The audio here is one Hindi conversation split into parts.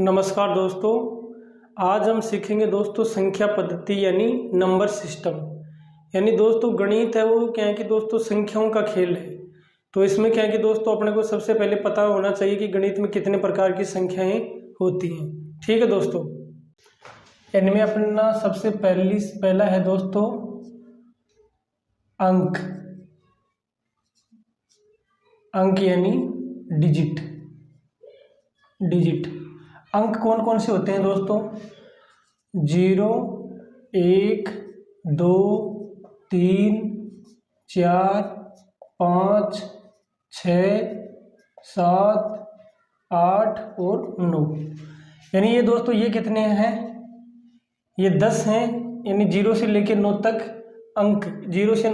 नमस्कार दोस्तों। आज हम सीखेंगे दोस्तों संख्या पद्धति यानी नंबर सिस्टम। यानी दोस्तों गणित है वो क्या है कि दोस्तों संख्याओं का खेल है। तो इसमें क्या है कि दोस्तों अपने को सबसे पहले पता होना चाहिए कि गणित में कितने प्रकार की संख्याएं होती हैं। ठीक है दोस्तों, इनमें अपना सबसे पहला है दोस्तों अंक। अंक यानी डिजिट। अंक कौन कौन से होते हैं दोस्तों? 0, 1, 2, 3, 4, 5, 6, 7, 8 और 9। यानी ये दोस्तों ये कितने हैं? ये 10 हैं। यानी 0 से लेकर 9 तक अंक, 0 से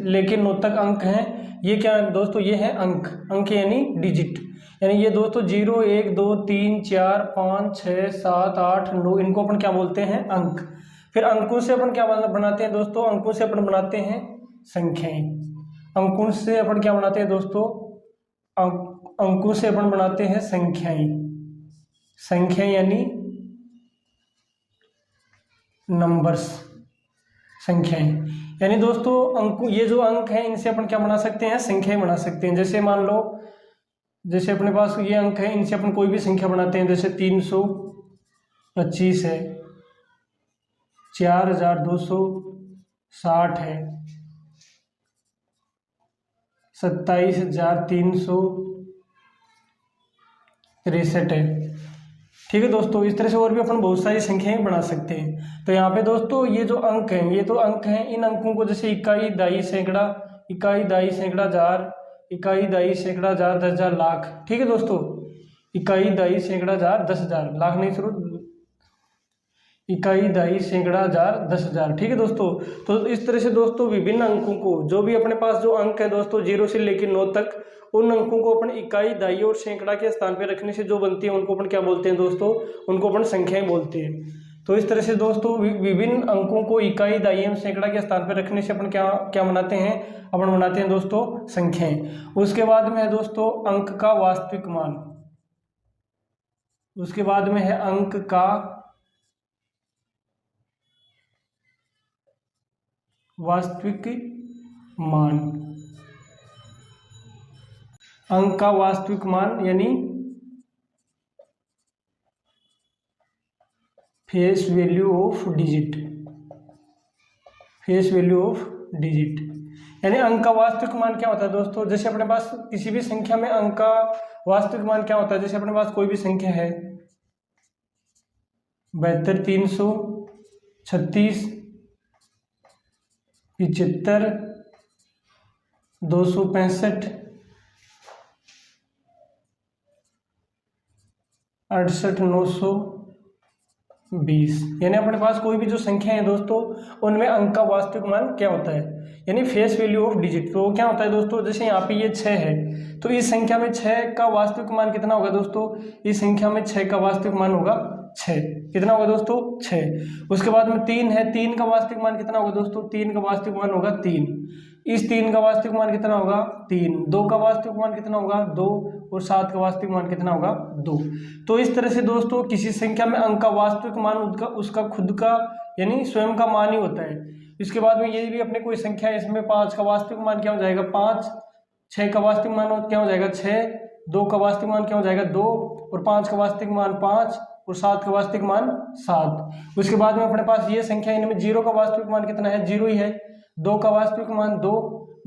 लेकर 9 तक अंक हैं। ये क्या है दोस्तों? ये है अंक यानी डिजिट। यानी ये दोस्तों 0, 1, 2, 3, 4, 5, 6, 7, 8, 9, इनको अपन क्या बोलते हैं? अंक। फिर अंकों से अपन क्या बनाते हैं दोस्तों? अंकों से अपन बनाते हैं संख्याएं। अंकों से अपन क्या बनाते हैं दोस्तों? अंकों से अपन बनाते हैं संख्याएं यानी नंबर्स, संख्याएं। यानी दोस्तों ये जो अंक हैं इनसे अपन क्या बना सकते हैं? संख्याएं बना सकते हैं। जैसे मान लो, जैसे अपने पास ये अंक है, इनसे अपन कोई भी संख्या बनाते हैं। जैसे 325 है, 4260 है, 27363 है। ठीक है दोस्तों, इस तरह से और भी अपन बहुत सारी संख्याएं बना सकते हैं। तो यहाँ पे दोस्तों ये जो अंक हैं, ये तो अंक हैं। इन अंकों को जैसे इकाई, दाई, सैकड़ा, इकाई, दाई, सैकड़ा, हजार, इकाई, दाई, सैकड़ा, हजार, 10,000, लाख। ठीक है दोस्तों, इकाई, दाई, सैकड़ा, हजार, 10,000, लाख नहीं, शुरू इकाई, दाई, सैकड़ा, हजार, 10,000। ठीक है दोस्तों, तो इस तरह से दोस्तों विभिन्न अंकों को, जो भी अपने पास जो अंक है दोस्तों 0 से लेकर 9 तक, उन अंकों को अपन इकाई, दाई और सैकड़ा के स्थान पे रखने से जो बनती है उनको अपन क्या बोलते हैं दोस्तों? उनको अपन संख्याएं बोलते हैं। तो इस तरह से दोस्तों विभिन्न अंकों को इकाई, दाई एवं सैकड़ा के स्थान पर रखने से अपन क्या बनाते हैं? अपन बनाते हैं दोस्तों संख्याएं। उसके बाद में है दोस्तों अंक का वास्तविक मान। उसके बाद में है अंक का वास्तविक मान। अंक का वास्तविक मान यानी face value of digit. Face value of digit यानी अंक का वास्तविक मान क्या होता है दोस्तों? जैसे अपने पास किसी भी संख्या में अंक का वास्तविक मान क्या होता है? जैसे अपने पास कोई भी संख्या है 72, 336, 75, 265, 68, 920। यानी अपने पास कोई भी जो संख्या है दोस्तों उनमें अंक का वास्तविक मान क्या होता है? यानी फेस वैल्यू ऑफ डिजिट। तो क्या होता है दोस्तों? जैसे यहाँ पे ये 6 है, तो इस संख्या में 6 का वास्तविक मान कितना होगा दोस्तों? इस संख्या में 6 का वास्तविक मान होगा 6। कितना होगा दोस्तों? 6। उसके बाद में 3 है, 3 का वास्तविक मान कितना होगा दोस्तों? 3 का वास्तविक मान होगा 3। इस 3 का वास्तविक मान कितना होगा? 3। 2 का वास्तविक मान कितना होगा? 2। और 7 का वास्तविक मान कितना होगा? 2। तो इस तरह से दोस्तों किसी संख्या में अंक का वास्तविक मान उसका खुद का यानी स्वयं का मान ही होता है। इसके बाद में ये भी अपने कोई संख्या है, इसमें 5 का वास्तविक मान क्या हो जाएगा? 5। 6 का वास्तविक मान क्या हो जाएगा? 6। 2 का वास्तविक मान क्या हो जाएगा? 2। और 5 का वास्तविक मान 5। और 7 का वास्तविक मान 7। उसके बाद में अपने पास ये संख्या, इनमें 0 का वास्तविक मान कितना है? 0 ही है। 2 का वास्तविक मान 2।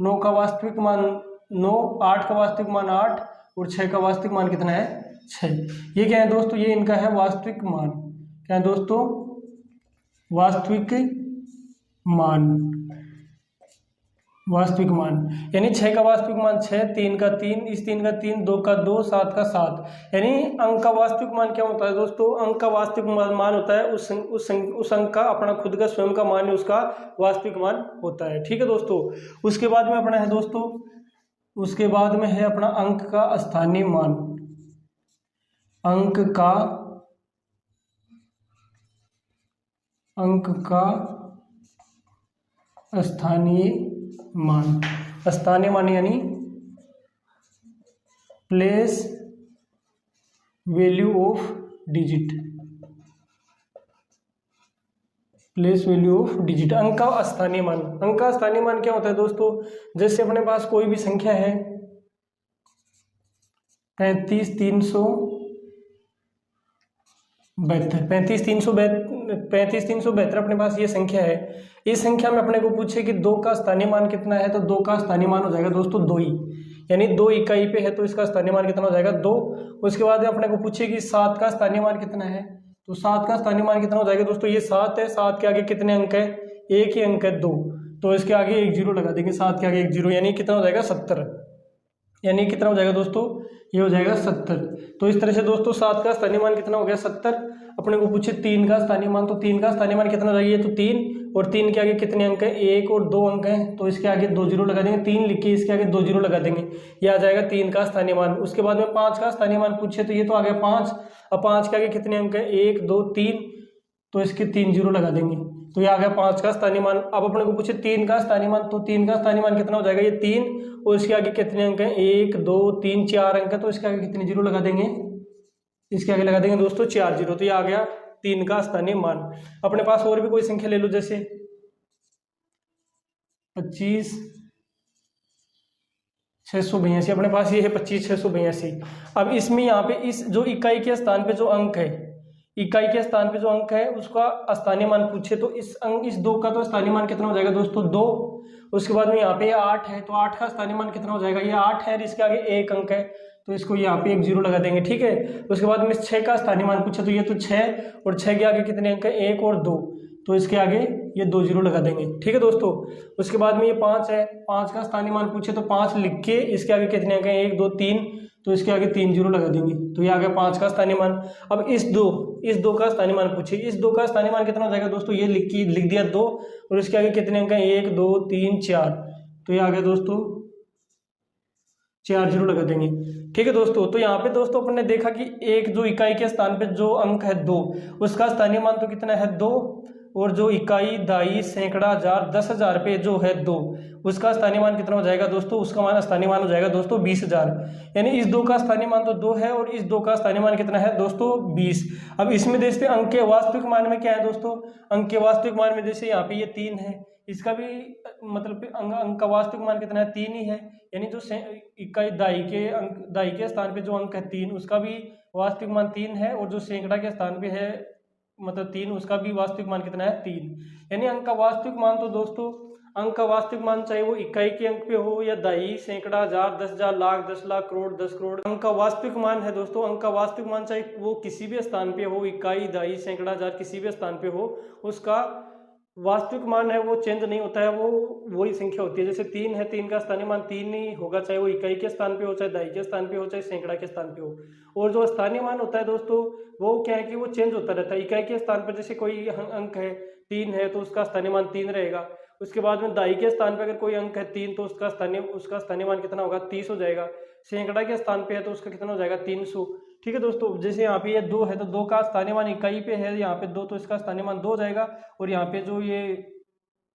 9 का वास्तविक मान 9। 8 का वास्तविक मान 8। और 6 का वास्तविक मान कितना है? 6। ये क्या है दोस्तों? ये इनका है वास्तविक मान। क्या है दोस्तों? वास्तविक मान। वास्तविक मान यानी 6 का वास्तविक मान 6, 3 का 3, इस 3 का 3, 2 का 2, 7 का 7। यानी अंक का वास्तविक मान क्या होता है दोस्तों? अंक का वास्तविक मान होता है उस अंक का अपना खुद का स्वयं का मान ही उसका वास्तविक मान होता है। ठीक है दोस्तों, उसके बाद में अपना है दोस्तों, उसके बाद में है अपना अंक का स्थानीय मान। अंक का स्थानीय मान। स्थानीय मान यानी place value of digit, place value of digit, अंक का स्थानीय मान। अंक का स्थानीय मान क्या होता है दोस्तों, जैसे अपने पास कोई भी संख्या है 35,372 अपने पास ये संख्या है। इस संख्या में अपने को पूछे कि 2 का स्थानीय मान कितना है, तो 2 का स्थानीय मान हो जाएगा दोस्तों 2 ही, यानी 2 इकाई पे है तो इसका स्थानीय मान कितना हो जाएगा 2। उसके बाद में अपने को पूछे कि 7 का स्थानीय मान कितना है, तो 7 का स्थानीय मान कितना हो जाएगा दोस्तों, ये 7 है, 7 के आगे कितने अंक है, एक ही अंक है 2, तो इसके आगे एक जीरो लगा देंगे, 7 के आगे एक जीरो, यानी कितना हो जाएगा 70, यानी कितना हो जाएगा दोस्तों, ये हो जाएगा 70। तो इस तरह से दोस्तों 7 का स्थानीय मान कितना हो गया 70। अपने को पूछे 3 का स्थानीय मान, तो 3 का स्थानीय मान कितना चाहिए, तो 3, और 3 के आगे कितने अंक हैं, 1 और 2 अंक हैं, तो इसके आगे 2 जीरो लगा देंगे, 3 लिख के इसके आगे 2 जीरो लगा देंगे, ये आ जाएगा 3 का स्थानीय मान। उसके बाद में 5 का स्थानीय मान पूछे, तो ये तो आ गया 5, अब 5 के आगे कितने अंक हैं, 1 2 3, तो इसके 3 जीरो लगा देंगे, तो ये आ गया 5 का स्थानीय मान। अब अपने को पूछे 3 का स्थानीय मान, तो 3 का स्थानीय मान कितना हो जाएगा, ये 3, और इसके आगे कितने अंक हैं, 1 2 3 4 अंक है, तो इसके आगे कितने जीरो लगा देंगे, इसके आगे लगा देंगे दोस्तों 4 जीरो, तो ये आ गया 3 का स्थानीय मान। अपने पास और भी कोई संख्या ले लो, जैसे 25,682, अपने पास ये है 25,682। अब इसमें यहाँ पे इस जो इकाई के स्थान पे जो अंक है, इकाई के स्थान पे जो अंक है उसका स्थानीय मान पूछे, तो इस 2 का तो स्थानीय मान कितना हो जाएगा दोस्तों 2। उसके बाद में यहाँ पे 8 है, तो 8 का स्थानीय मान कितना हो जाएगा, ये 8 है, इसके आगे एक अंक है, तो इसको यहाँ पे एक जीरो लगा देंगे, ठीक है। उसके बाद में 6 का स्थानीय मान पूछे, तो ये तो 6, और 6 के आगे कितने अंक है, 1 और 2, तो इसके आगे ये 2 जीरो लगा देंगे, ठीक है दोस्तों। उसके बाद में ये 5 है, 5 का स्थानीय मान पूछे, तो 5 लिख के इसके आगे कितने अंक है, 1 2 3, तो इसके आगे 3 जीरो लगा देंगे, तो ये आ गया 5 का स्थानीय मान। अब इस दो का स्थानीय मान पूछे, इस 2 का स्थानीय मान कितना हो जाएगा दोस्तों, ये लिख दिया 2, और इसके आगे कितने अंक है, 1 2 3 4, तो ये आ गया दोस्तों 4 जीरो लगा देंगे, ठीक है दोस्तों। तो यहाँ पे दोस्तों अपन ने देखा कि एक जो इकाई के स्थान पे जो अंक है 2, उसका स्थानीय मान तो कितना है 2, और जो इकाई दाई सैकड़ा हजार 10,000 पे जो है 2, उसका स्थानीय मान कितना हो जाएगा दोस्तों, उसका स्थानीय मान हो जाएगा दोस्तों 20,000, यानी इस 2 का स्थानीय मान तो 2 है, और इस 2 का स्थानीय मान कितना है दोस्तों 20। अब इसमें देखते हैं अंक के वास्तविक मान में क्या है दोस्तों, अंक के वास्तविक मान में जैसे यहाँ पे ये 3 है, इसका भी मतलब अंक का वास्तविक मान कितना है 3 ही है, यानी जो इकाई दाई के स्थान पे जो अंक है 3, उसका भी वास्तविक मान 3 है, और जो सैकड़ा के स्थान पे है मतलब 3, उसका भी वास्तविक मान कितना है 3। यानी अंक का वास्तविक मान तो दोस्तों, अंक का वास्तविक मान चाहे वो इकाई के अंक पे हो या दाई सैकड़ा हजार 10,000 लाख 10 लाख करोड़ 10 करोड़, अंक का वास्तविक मान है दोस्तों। अंक का वास्तविक मान चाहे वो किसी भी स्थान पे हो, इकाई दाई सैकड़ा हजार किसी भी स्थान पे हो, उसका वास्तविक मान है वो चेंज नहीं होता है, वो वही संख्या होती है। जैसे 3 है, 3 का स्थानीय मान 3 ही होगा, चाहे वो इकाई के स्थान पे हो, चाहे दाई के स्थान पे हो, चाहे सैकड़ा के स्थान पे हो। और जो स्थानीय मान होता है दोस्तों, वो क्या है कि वो चेंज होता रहता है। इकाई के स्थान पर जैसे कोई अंक है 3 है, तो उसका स्थानीय मान 3 रहेगा। उसके बाद में दाई के स्थान पर अगर कोई अंक है 3, तो उसका स्थानीय मान कितना होगा 30 हो जाएगा। सैकड़ा के स्थान पे है तो उसका कितना हो जाएगा 300, ठीक है दोस्तों। जैसे यहाँ पे ये 2 है, तो 2 का स्थानीय मान इकाई पे है यहाँ पे 2, तो इसका स्थानीय मान 2 हो जाएगा। और यहाँ पे जो ये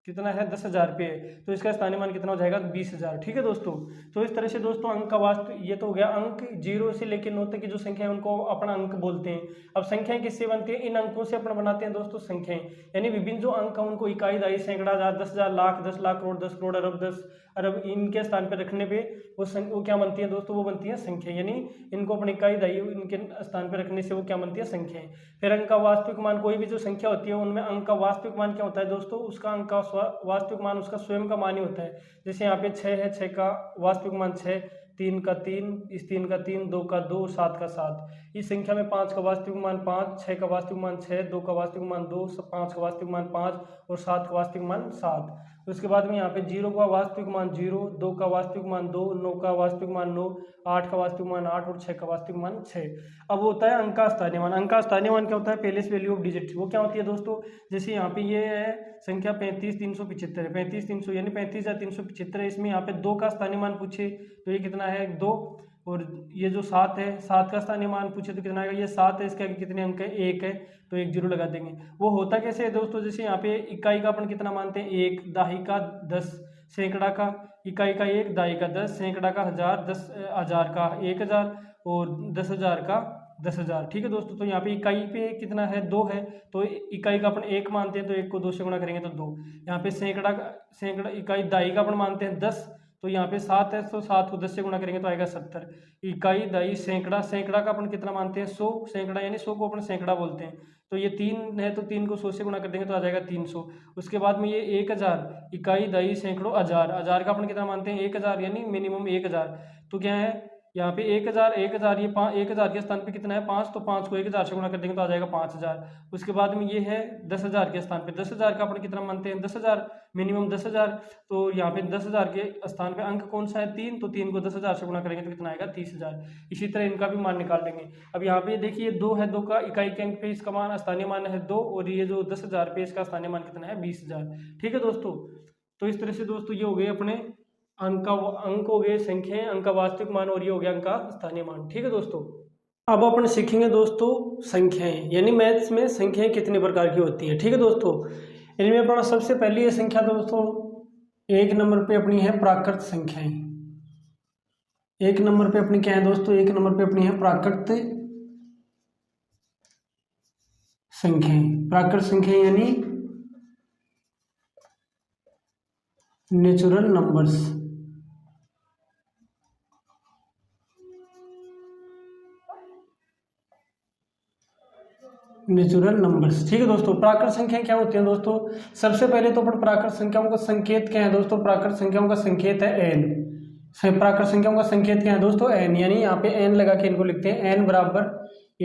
कितना है 10,000 पे है, तो इसका स्थानीय मान कितना हो जाएगा 20,000, ठीक है दोस्तों। तो इस तरह से दोस्तों अंक का वास्तव ये तो हो गया, अंक 0 से लेकर 9 तक की जो संख्या है उनको अपना अंक बोलते हैं। अब संख्याएं किससे बनती है, इन अंकों से अपना बनाते हैं दोस्तों संख्याएं, यानी विभिन्न जो अंक है उनको इकाई दाई सैकड़ा हजार 10,000 लाख 10 लाख करोड़ 10 करोड़ अरब 10 अरब इनके स्थान पर रखने पे वो क्या बनती है दोस्तों, वो बनती है संख्या। यानी इनको अपनी इकाई दाई इनके स्थान पर रखने से वो क्या बनती है संख्याएं। फिर अंक का वास्तविक मान, कोई भी जो संख्या होती है उनमें अंक का वास्तविक मान क्या होता है दोस्तों, उसका अंक का वास्तविक मान उसका स्वयं का मान ही होता है। जैसे यहाँ पे 6 है, 6 का वास्तविक मान 6, 3 का 3, इस 3 का 3, 2 का 2, 7 का 7। इस संख्या में 5 का वास्तविक मान 5, 6 का वास्तविक मान 6, 2 का वास्तविक मान 2, 5 का वास्तविक मान 5 और 7 का वास्तविक मान 7। उसके बाद में यहाँ पे 0 का वास्तविक मान 0, 2 का वास्तविक मान 2, 9 का वास्तविक मान 9, 8 का वास्तविक मान 8 और 6 का वास्तविक मान 6। अब होता है अंक का स्थानीय मान। अंक का स्थानीय मान क्या होता है, प्लेस वैल्यू ऑफ डिजिट। वो क्या होती है दोस्तों, जैसे यहाँ पे ये है संख्या 35,375 है, 35,300 यानी 35,375 है। इसमें यहाँ पे 2 का स्थानीय मान पूछे तो ये कितना है 2, और ये जो 7 है, 7 का स्थानीय मान पूछे तो कितना आएगा, ये 7 है, इसके आगे कितने अंक है 1 है, तो 1 जीरो लगा देंगे। वो होता कैसे है दोस्तों, जैसे यहाँ पे इकाई का अपन कितना मानते हैं 1, दाही का 10, सैकड़ा का इकाई का 1, दाही का 10, सैकड़ा का 1000, 10,000 का 1,000 और 10,000 का 10,000। ठीक है दोस्तों, तो यहाँ पे इकाई पे कितना है, 2 है, तो इकाई का अपन 1 मानते हैं, तो 1 को 2 से गुणा करेंगे तो 2। यहाँ पे सैकड़ा इकाई दाई का अपन मानते हैं 10, तो यहाँ पे 7 है, तो 7 को 10 से गुणा करेंगे तो आएगा 70। इकाई दाई सैकड़ा, सैकड़ा का अपन कितना मानते हैं 100, सैकड़ा यानी 100 को अपन सैकड़ा बोलते हैं, तो ये 3 है, तो 3 को 100 से गुणा कर देंगे तो आ जाएगा 300। उसके बाद में ये 1000, इकाई दाई सैकड़ों हजार, हजार का अपन कितना मानते हैं 1000 यानी मिनिमम 1000, तो क्या है यहाँ पे 1000 1000, ये 1000 के स्थान पे कितना है 5, तो 5 को 1000 से गुणा कर देंगे तो आ जाएगा 5000। उसके बाद में ये है 10,000 के स्थान पे, 10,000 का अपन कितना मानते हैं 10,000 मिनिमम 10,000, तो यहाँ पे 10,000 के स्थान पे अंक कौन सा है 3, तो 3 को 10,000 से गुणा करेंगे तो कितना आएगा 30,000। इसी तरह इनका भी मान निकाल लेंगे। अब यहाँ पे देखिए 2 है, 2 का इकाई के अंक पे इसका मान स्थानीय मान है 2, और ये जो 10,000 पे इसका स्थानीय मान कितना है 20,000। ठीक है दोस्तों, तो इस तरह से दोस्तों ये हो गए अपने अंक हो गए संख्याएं, अंक का वास्तविक मान, और ये हो गया अंक का स्थानीय मान। ठीक है दोस्तों, अब अपन सीखेंगे दोस्तों संख्याएं, यानी मैथ्स में संख्याएं कितने प्रकार की होती हैं। ठीक है दोस्तों, इनमें अपना सबसे पहली ये संख्या दोस्तों 1 नंबर पे अपनी है प्राकृत संख्याएं। 1 नंबर पे अपनी क्या है दोस्तों, 1 नंबर पे अपनी है प्राकृत संख्याएं। प्राकृत संख्याएं यानी नेचुरल नंबर्स। Natural numbers. ठीक है दोस्तों, प्राकृत संख्याएं क्या होती हैं दोस्तों, सबसे पहले तो अपन प्राकृत संख्याओं का संकेत क्या है दोस्तों, प्राकृत संख्याओं का संकेत है n। प्राकृत संख्याओं का संकेत क्या है दोस्तों n, यानी यहाँ पे n लगा के इनको लिखते हैं, n बराबर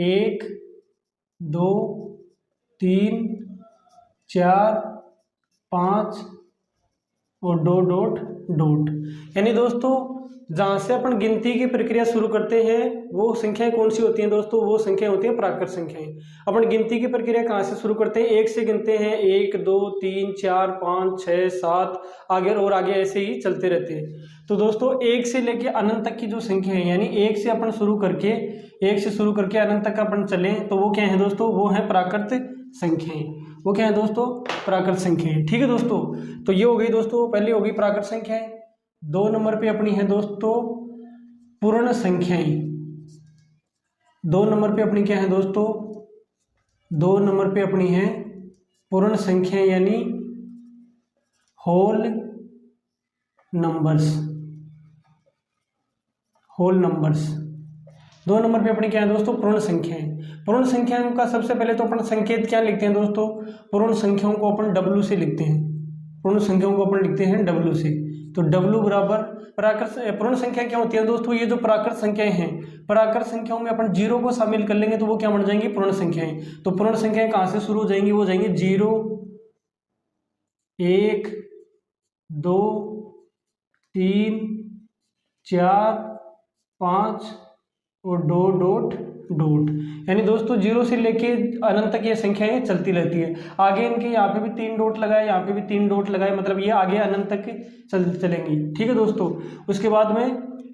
1 2 3 4 5 और डॉट डॉट डॉट। यानी दोस्तों जहाँ से अपन गिनती की प्रक्रिया शुरू करते हैं वो संख्याएं कौन सी होती हैं दोस्तों, वो संख्याएं होती हैं प्राकृत संख्याएं। अपन गिनती की प्रक्रिया कहाँ से शुरू करते हैं, 1 से गिनते हैं, 1 2 3 4 5 6 7 आगे और आगे ऐसे ही चलते रहते हैं। तो दोस्तों 1 से लेके अनंत तक की जो संख्या है, यानी 1 से अपन शुरू करके अनंत तक अपन चलें तो वो क्या है दोस्तों, वो है प्राकृत संख्याएं। वो क्या है दोस्तों, प्राकृत संख्याएं। ठीक है दोस्तों, तो ये हो गई दोस्तों, पहली हो गई प्राकृत संख्याएं। 2 नंबर पे अपनी है दोस्तों पूर्ण संख्याएं। 2 नंबर पे अपनी क्या है दोस्तों, 2 नंबर पे अपनी है पूर्ण संख्याएं यानी whole numbers. Whole numbers 2 number पे अपनी क्या है दोस्तों, पूर्ण संख्याएं। पूर्ण संख्याओं का सबसे पहले तो अपन संकेत क्या लिखते हैं दोस्तों, पूर्ण संख्याओं को अपन W से लिखते हैं। पूर्ण संख्याओं को अपन लिखते हैं W से, तो W बराबर प्राकृत। पूर्ण संख्या क्या होती है दोस्तों, ये जो प्राकृत संख्याएं हैं, प्राकृत संख्याओं में अपन 0 को शामिल कर लेंगे तो वो क्या बन जाएंगी, पूर्ण संख्याएं। तो पूर्ण संख्याएं कहाँ से शुरू हो जाएंगी, वो जाएंगी 0 1 2 3 4 5 और डॉट डॉट डॉट। यानी दोस्तों 0 से लेके अनंत तक ये संख्याएं चलती रहती है। आगे इनके यहाँ पे भी 3 डॉट लगाए, यहाँ पे भी 3 डॉट लगाए, मतलब ये आगे अनंत तक चलेंगी। ठीक है दोस्तों, उसके बाद में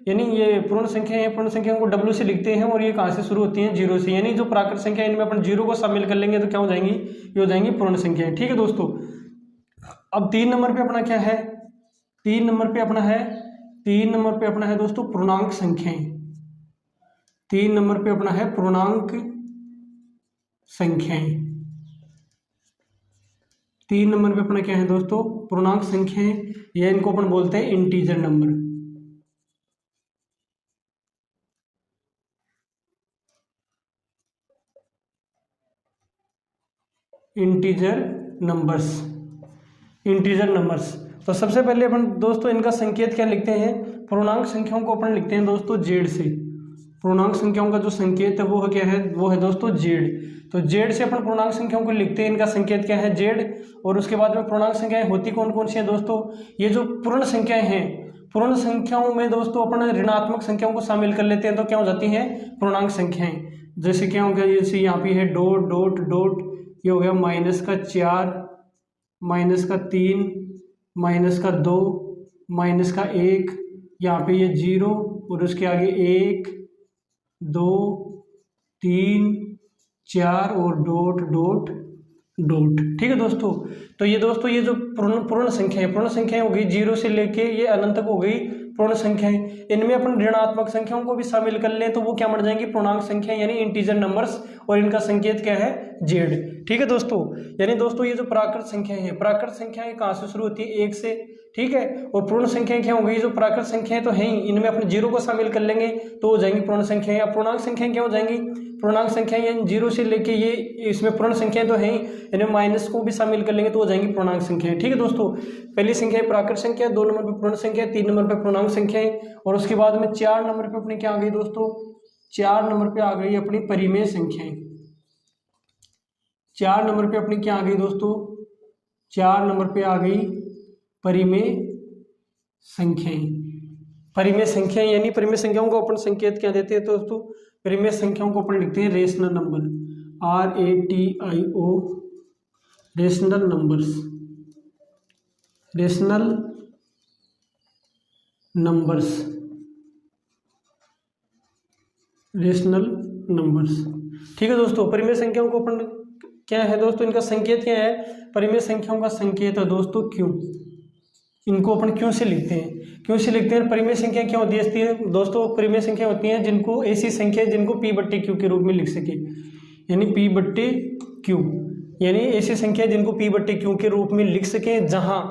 यानी ये पूर्ण संख्या है, पूर्ण संख्याओं को W से लिखते हैं और ये कहाँ से शुरू होती हैं, 0 से। यानी जो प्राकृत संख्या इनमें अपन 0 को शामिल कर लेंगे तो क्या हो जाएंगी, ये हो जाएंगी पूर्ण संख्याएं। ठीक है दोस्तों, अब 3 नंबर पे अपना क्या है, 3 नंबर पे अपना है, 3 नंबर पे अपना है दोस्तों पूर्णांक संख्याएं। 3 नंबर पे अपना है पूर्णांक संख्याएं। 3 नंबर पे अपना क्या है दोस्तों, पूर्णांक संख्याएं, या इनको अपन बोलते हैं integer number. Integer numbers, integer numbers. तो सबसे पहले अपन दोस्तों इनका संकेत क्या लिखते हैं, पूर्णांक संख्याओं को अपन लिखते हैं दोस्तों Z से। पूर्णांक संख्याओं का जो संकेत है वो क्या है, वो है दोस्तों Z। तो Z से अपन पूर्णांक संख्याओं को लिखते हैं, इनका संकेत क्या है Z। और उसके बाद में पूर्णांक संख्याएं होती कौन कौन सी हैं दोस्तों, ये जो पूर्ण संख्याएं हैं, पूर्ण संख्याओं में दोस्तों अपन ऋणात्मक संख्याओं को शामिल कर लेते हैं तो क्या हो जाती हैं, पूर्णांक संख्याएं। जैसे क्या हो गया, जैसे यहाँ पे है डॉट डॉट डॉट, ये हो गया -4 -3 -2 -1, यहाँ पे ये 0 और उसके आगे 1 2 3 4 और डॉट डॉट डॉट। ठीक है दोस्तों, तो ये दोस्तों ये जो पूर्ण संख्या है, पूर्ण संख्याएं हो गई 0 से लेके ये अनंत तक हो गई पूर्ण संख्याएं, इनमें अपन ऋणात्मक संख्याओं को भी शामिल कर लें तो वो क्या बन जाएंगी, पूर्णांक संख्या यानी इंटीजर नंबर्स, और इनका संकेत क्या है, जेड। ठीक है दोस्तों, यानी दोस्तों ये जो प्राकृत संख्याएं हैं, प्राकृत संख्याएं कहाँ से शुरू होती है, 1 से, ठीक है। और पूर्ण संख्याएं क्या होंगी, जो प्राकृत संख्याएं तो हैं ही, इनमें अपने जीरो को शामिल कर लेंगे तो हो जाएंगी पूर्ण संख्याएं। अब पूर्णांक संख्याएं क्या हो जाएंगी, पूर्णांक संख्याएं यानी जीरो से लेके ये, इसमें पूर्ण संख्याएं तो हैं ही, इनमें माइनस को भी शामिल कर लेंगे तो हो जाएंगी पूर्णांक संख्याएं। ठीक है दोस्तों, पहली संख्या है प्राकृत संख्या, 2 नंबर पे पूर्ण संख्या, 3 नंबर पे पूर्णांक संख्याएं, और उसके बाद में 4 नंबर पे अपनी क्या आ गई दोस्तों, 4 नंबर पे आ गई अपनी परिमेय संख्याएं। 4 नंबर पे अपनी क्या आ गई दोस्तों, 4 नंबर पे आ गई परिमेय संख्याएं। परिमेय संख्याएं यानी परिमेय संख्याओं को अपन संकेत क्या देते हैं दोस्तों, परिमेय संख्याओं को अपन लिखते हैं rational number, RATIO, rational numbers, rational numbers, rational numbers. ठीक है दोस्तों, परिमेय संख्याओं को अपन क्या है दोस्तों, इनका संकेत क्या है, परिमेय संख्याओं का संकेत है दोस्तों क्यों, इनको अपन क्यों से लिखते हैं, क्यों से लिखते हैं। परिमेय संख्या क्या होती है दोस्तों, परिमेय संख्या होती हैं जिनको, ऐसी संख्या जिनको P/Q के रूप में लिख सके, यानी P/Q, यानी ऐसी संख्या जिनको P/Q के रूप में लिख सके, जहां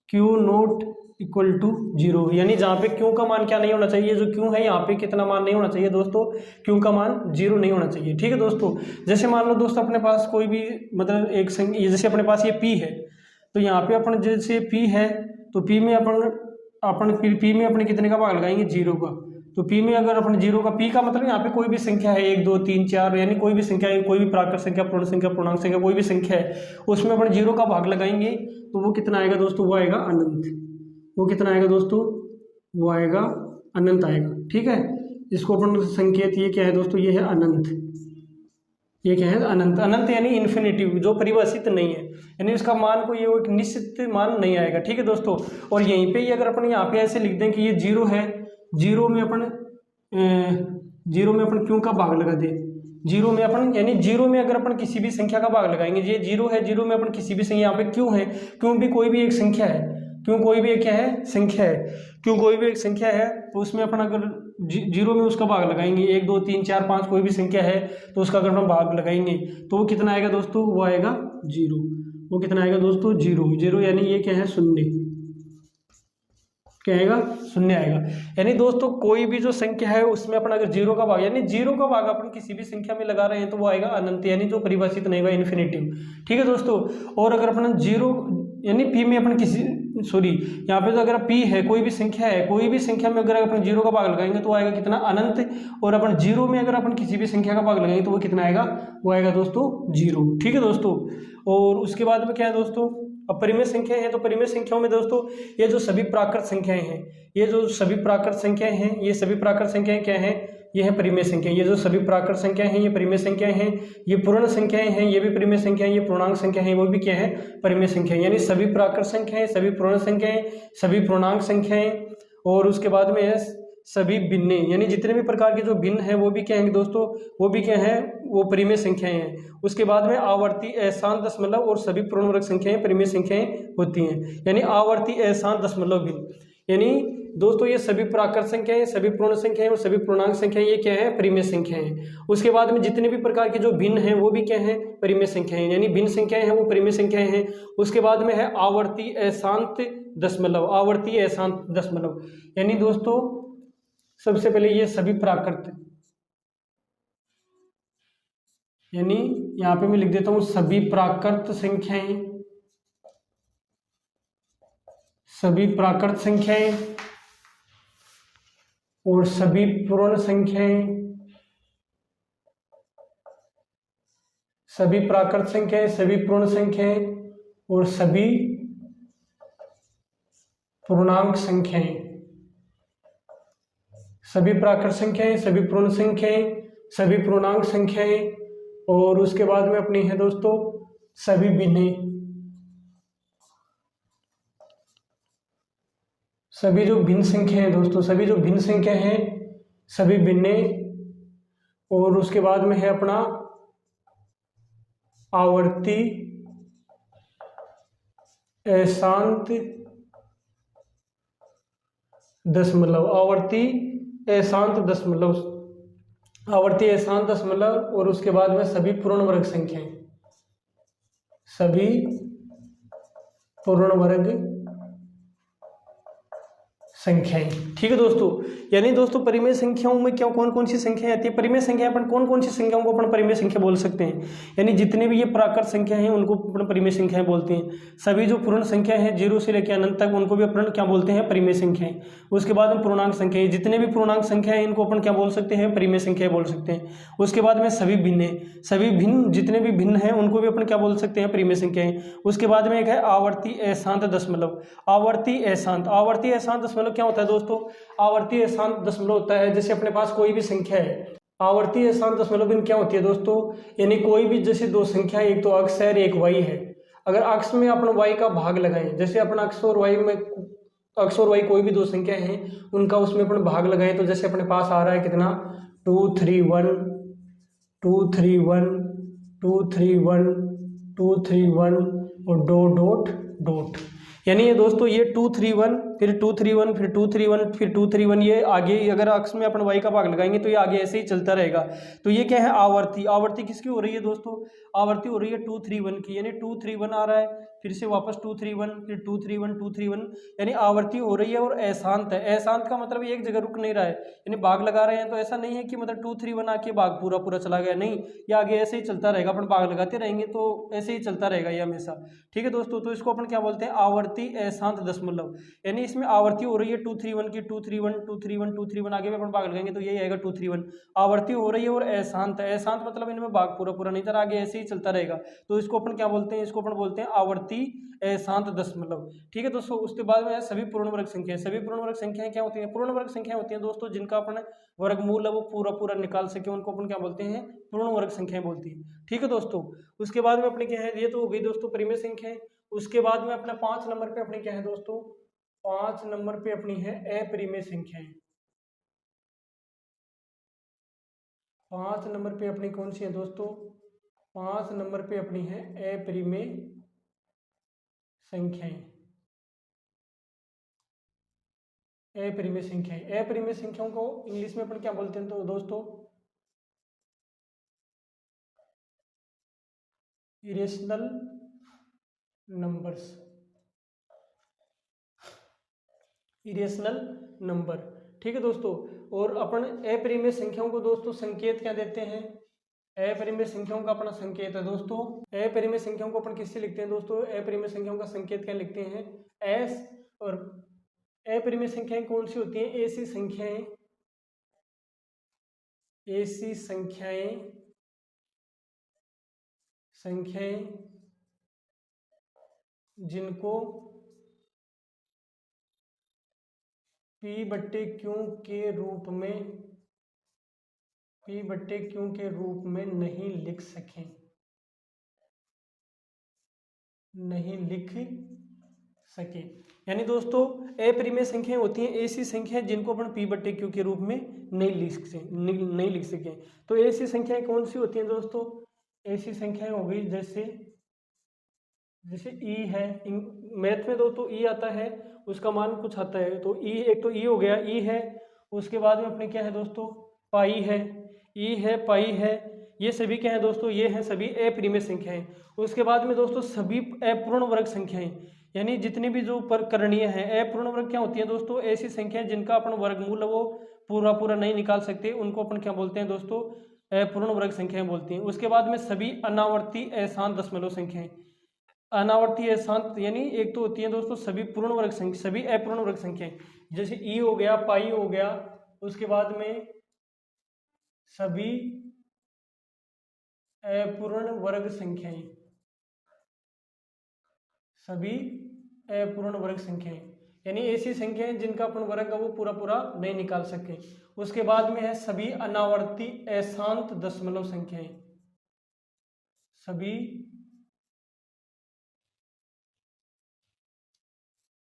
Q नॉट इक्वल टू 0, यानी जहां पे Q का मान क्या नहीं होना चाहिए, जो Q है यहाँ पे कितना मान नहीं होना चाहिए दोस्तों, Q का मान 0 नहीं होना चाहिए। ठीक है दोस्तों, जैसे मान लो दोस्तों अपने पास कोई भी मतलब एक संख्या, जैसे अपने पास ये P है, तो यहाँ पे अपन जैसे P है तो P में P में अपने कितने का भाग लगाएंगे, 0 का। तो P में अगर अपन 0 का, P का मतलब यहाँ पे कोई भी संख्या है, 1 2 3 4, यानी कोई भी संख्या है, कोई भी प्राकृत संख्या, पूर्ण संख्या, पूर्णांक संख्या, कोई भी संख्या है, उसमें अपन 0 का भाग लगाएंगे तो वो कितना आएगा दोस्तों, वो आएगा अनंत। वो कितना आएगा दोस्तों, वो आएगा अनंत आएगा। ठीक है, इसको अपन संकेत ये क्या है दोस्तों, ये है अनंत, ये क्या है अनंत। अनंत यानी इन्फिनिटिव, जो परिभाषित नहीं है, यानी इसका मान को ये एक निश्चित मान नहीं आएगा। ठीक है दोस्तों, और यहीं पे ही अगर अपन यहाँ पे ऐसे लिख दें कि ये 0 है, 0 में अपन क्यों का भाग लगा दें, 0 में अपन, यानी 0 में अगर अपन किसी भी संख्या का भाग लगाएंगे, ये 0 है, 0 में अपन किसी भी संख्या, यहाँ पे क्यों है, क्यों भी कोई भी एक संख्या है, क्यों कोई भी एक क्या है, संख्या है, क्यों कोई भी एक संख्या है, तो उसमें अपन अगर 0 में उसका भाग लगाएंगे, 1 2 3 4 5 कोई भी संख्या है, तो उसका अगर हम भाग लगाएंगे तो वो कितना आएगा दोस्तों, वो आएगा 0। वो कितना आएगा दोस्तों, 0 यानी ये क्या है, शून्य, क्या आएगा, शून्य आएगा। यानी दोस्तों कोई भी जो संख्या है उसमें अपन अगर 0 का भाग, यानी 0 का भाग अपन किसी भी संख्या में लगा रहे हैं तो वो आएगा अनंत, यानी जो परिभाषित नहीं होगा, इन्फिनिटिव। ठीक है दोस्तों, और अगर अपन 0 यानी P में अपन यहाँ पे तो अगर P है, कोई भी संख्या है, कोई भी संख्या में अगर अपन 0 का भाग लगाएंगे तो आएगा कितना, अनंत। और अपन 0 में अगर अपन किसी भी संख्या का भाग लगाएंगे तो वो कितना आएगा, वो आएगा दोस्तों 0। ठीक है दोस्तों, और उसके बाद में क्या है दोस्तों, अब परिमेय संख्याएं हैं, तो परिमेय संख्याओं में दोस्तों ये जो सभी प्राकृत संख्याएं हैं, ये जो सभी प्राकृत संख्याएं हैं, ये सभी प्राकृत संख्याएं क्या हैं, ये है परिमेय संख्याएं। ये जो सभी प्राकृत संख्याएं हैं ये परिमेय संख्याएं हैं, ये पूर्ण संख्याएं हैं ये भी परिमेय संख्याएं, ये पूर्णांक संख्या है वो भी क्या है, परिमेय संख्याएं। यानी सभी प्राकृत संख्याएं, सभी पूर्ण संख्याएं, सभी पूर्णांक संख्याएं, और उसके बाद में है सभी भिन्न, यानी जितने भी प्रकार के जो भिन्न है वो भी क्या है दोस्तों, वो भी क्या है, वो परिमेय संख्याएं हैं। उसके बाद में आवर्ती अशांत दशमलव और सभी पूर्ण वर्ग संख्याएं परिमेय संख्याएं होती हैं। यानी आवर्ती अशांत दशमलव भिन्न, यानी दोस्तों ये सभी प्राकृत संख्याएं, सभी पूर्ण संख्याएं और सभी पूर्णांक संख्याएं, ये क्या है, परिमेय संख्याएं। उसके बाद में जितने भी प्रकार के जो भिन्न हैं वो भी क्या है, परिमेय संख्याएं, यानी भिन्न संख्याएं हैं वो परिमेय संख्याएं हैं। उसके बाद में है आवर्ती अशांत दशमलव, आवर्ती अशांत दशमलव, यानी दोस्तों सबसे पहले ये सभी प्राकृत, यानी यहाँ पे मैं लिख देता हूं सभी प्राकृत संख्याएं, सभी प्राकृत संख्याएं और सभी पूर्ण संख्याएं, सभी प्राकृत संख्याएं, सभी पूर्ण संख्याएं और सभी पूर्णांक संख्याएं, सभी प्राकृत संख्याएं, सभी पूर्ण संख्याएं, सभी पूर्णांक संख्याएं, और उसके बाद में अपनी है दोस्तों सभी भिन्न, सभी जो भिन्न संख्या है दोस्तों, सभी जो भिन्न संख्या है सभी भिन्न, और उसके बाद में है अपना आवर्ती अशांत दशमलव, आवर्ती अशांत दशमलव, आवर्ती अशांत दशमलव, और उसके बाद में सभी पूर्ण वर्ग संख्याएं, सभी पूर्ण वर्ग संख्याएं। ठीक है दोस्तों, यानी दोस्तों परिमेय संख्याओं में क्या कौन कौन सी संख्याएं आती है? परिमेय संख्या अपन कौन कौन सी संख्याओं को अपन परिमेय संख्या बोल सकते हैं? यानी जितने भी ये प्राकृत संख्या हैं उनको अपन परिमेय संख्याएं बोलते हैं। सभी जो पूर्ण संख्या है 0 से लेकर अनंत तक उनको भी अपन क्या बोलते हैं? परिमेय संख्याएं। उसके बाद में पूर्णांक संख्याएं, जितने भी पूर्णांक संख्या है इनको अपन क्या बोल सकते हैं? परिमेय संख्या बोल सकते हैं। उसके बाद में सभी भिन्न, सभी भिन्न जितने भी भिन्न हैं उनको भी अपन क्या बोल सकते हैं? परिमेय संख्याएं। उसके बाद में एक है आवर्ती अशांत दशमलव, आवर्ती अशांत, आवर्ती अशांत दशमलव क्या होता है दोस्तों? आवर्ती अशांत दशमलव होता है जैसे अपने पास कोई भी संख्या है, आवर्ती अशांत दशमलव बिंदु क्या होती है दोस्तों? यानी कोई भी जैसे दो संख्या, एक तो अक्ष है और एक वाई है, अगर अक्ष में अपन वाई का भाग लगाएं, जैसे अपन अक्ष और वाई में, अक्ष और वाई कोई भी दो संख्या हैं उनका उसमें अपन भाग लगाएं, तो जैसे अपने पास आ रहा है कितना? 2 3 1 2 3 1 2 3 1 2 3 1 और डॉट डॉट डॉट। यानी ये दोस्तों ये 2 3 1 फिर 2 3 1 फिर 2 3 1 फिर 2 3 1, ये आगे अगर अक्ष में अपन वाई का भाग लगाएंगे तो ये आगे ऐसे ही चलता रहेगा। तो ये क्या है? आवर्ती। आवर्ती किसकी हो रही है दोस्तों? आवर्ती हो रही है 2 3 1 की, यानी 2 3 1 आ रहा है, फिर से वापस 2 3 1 फिर 2 3 1 2 3 1, यानी आवर्ती हो रही है और अशांत है। अशांत का मतलब एक जगह रुक नहीं रहा है, यानी भाग लगा रहे हैं तो ऐसा नहीं है कि मतलब 2 3 1 आके भाग पूरा पूरा चला गया, नहीं, ये आगे ऐसे ही चलता रहेगा, अपन भाग लगाते रहेंगे तो ऐसे ही चलता रहेगा ये हमेशा। ठीक है दोस्तों, तो इसको अपन क्या बोलते हैं? आवर्ती अशांत दशमलव। यानी इसमें आवर्ती हो रही है 2 3 1 की, 2 3 1 2 3 1 2 3 1, आगे भी अपन भाग लगाएंगे तो यही आएगा 2 3 1। आवर्ती हो रही है और अशांत है, अशांत मतलब इनमें भाग पूरा पूरा नहीं था, आगे ऐसे ही चलता रहेगा, तो इसको अपन क्या बोलते हैं? इसको अपन बोलते हैं आवर्ती अशांत दशमलव। ठीक है दोस्तों, उसके बाद में है सभी पूर्ण वर्ग संख्याएं। सभी पूर्ण वर्ग संख्याएं क्या होती हैं? पूर्ण वर्ग संख्याएं होती हैं दोस्तों जिनका अपन वर्गमूल है वो पूरा पूरा निकाल सके, उनको अपन क्या बोलते हैं? पूर्ण वर्ग संख्याएं बोलती है। ठीक है दोस्तों, उसके बाद में अपने क्या है, ये तो हो गई दोस्तों परिमेय संख्याएं। उसके बाद में अपना 5 नंबर पे अपनी क्या है दोस्तों? 5 नंबर पे अपनी है अपरिमेय संख्याएं। 5 नंबर पे अपनी कौन सी है दोस्तों? 5 नंबर पे अपनी है अपरिमेय संख्याएं। अपरिमेय संख्याएं, अपरिमेय संख्याओं को इंग्लिश में अपन क्या बोलते हैं तो दोस्तों? Irrational numbers, irrational number. ठीक है दोस्तों, और अपन अपरिमेय संख्याओं को दोस्तों संकेत क्या देते हैं? अपरिमेय संख्याओं का अपना संकेत है दोस्तों, अपरिमेय संख्याओं को अपन किससे लिखते हैं दोस्तों? अपरिमेय संख्याओं का संकेत क्या लिखते हैं? एस। और अपरिमेय संख्याएं कौन सी होती हैं? ऐसी संख्याएं, ऐसी संख्याएं, संख्याएं जिनको पी बट्टे क्यू के रूप में, पी बट्टे क्यू के रूप में नहीं लिख सकें, नहीं लिख सके। यानी दोस्तों अपरिमेय संख्याएं होती हैं ऐसी संख्याएं जिनको अपन पी बट्टे क्यू के रूप में नहीं लिख सके। तो ऐसी संख्याएं कौन सी होती हैं दोस्तों? ऐसी संख्याएं हो गई जैसे, जैसे ई है, मैथ में दोस्तों ई आता है, उसका मान कुछ आता है, तो ई, एक तो ई हो गया, ई है। उसके बाद में अपने क्या है दोस्तों? पाई है, ई है, पाई है, ये सभी क्या है दोस्तों? ये हैं सभी अपरिमेय संख्याएं। उसके बाद में दोस्तों सभी अपूर्ण वर्ग संख्याएं, यानी जितनी भी जो करणीय है, अपूर्ण वर्ग क्या होती है दोस्तों? ऐसी संख्याएं जिनका अपन वर्गमूल है वो पूरा पूरा नहीं निकाल सकते, उनको अपन क्या बोलते हैं दोस्तों? अपूर्ण वर्ग संख्याएं बोलते हैं। उसके बाद में सभी अनावर्ती अशांत दशमलव संख्याएं, अनावर्ती अशांत, यानी एक तो होती है दोस्तों सभी पूर्ण वर्ग संख्या, सभी अपूर्ण वर्ग संख्याएं, जैसे ई हो गया, पाई हो गया। उसके बाद में सभी अपूर्ण वर्ग संख्याएं, सभी अपूर्ण वर्ग संख्याएं, यानी ऐसी संख्याएं जिनका अपन वर्ग है वो पूरा पूरा नहीं निकाल सके। उसके बाद में है सभी अनावर्ती अशांत दशमलव संख्याएं, सभी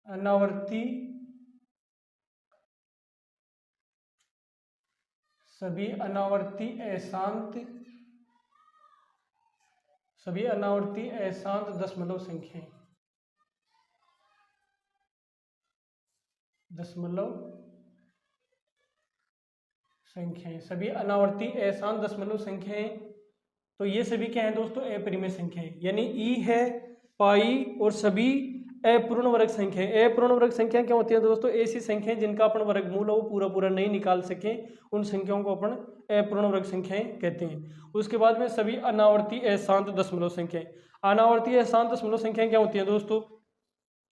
अनावर्ती, सभी अनावर्ती अशांत, सभी अनावर्ती अशांत दशमलव संख्याएं। दशमलव संख्याएं, सभी अनावर्ती अशांत दशमलव संख्याएं। तो ये सभी क्या है दोस्तों, अपरिमेय संख्याएं, यानी ई है, पाई और सभी अपूर्ण वर्ग संख्याएं। अपूर्ण वर्ग संख्या क्या होती है दोस्तों, ऐसी संख्याएं जिनका अपन वर्गमूल है वो पूरा पूरा नहीं निकाल सके, उन संख्याओं को अपन अपूर्ण वर्ग संख्याएं कहते हैं। उसके बाद में सभी अनावर्ती अशांत दशमलव संख्याएं। अनावर्ती अशांत दशमलव संख्याएं क्या होती है दोस्तों,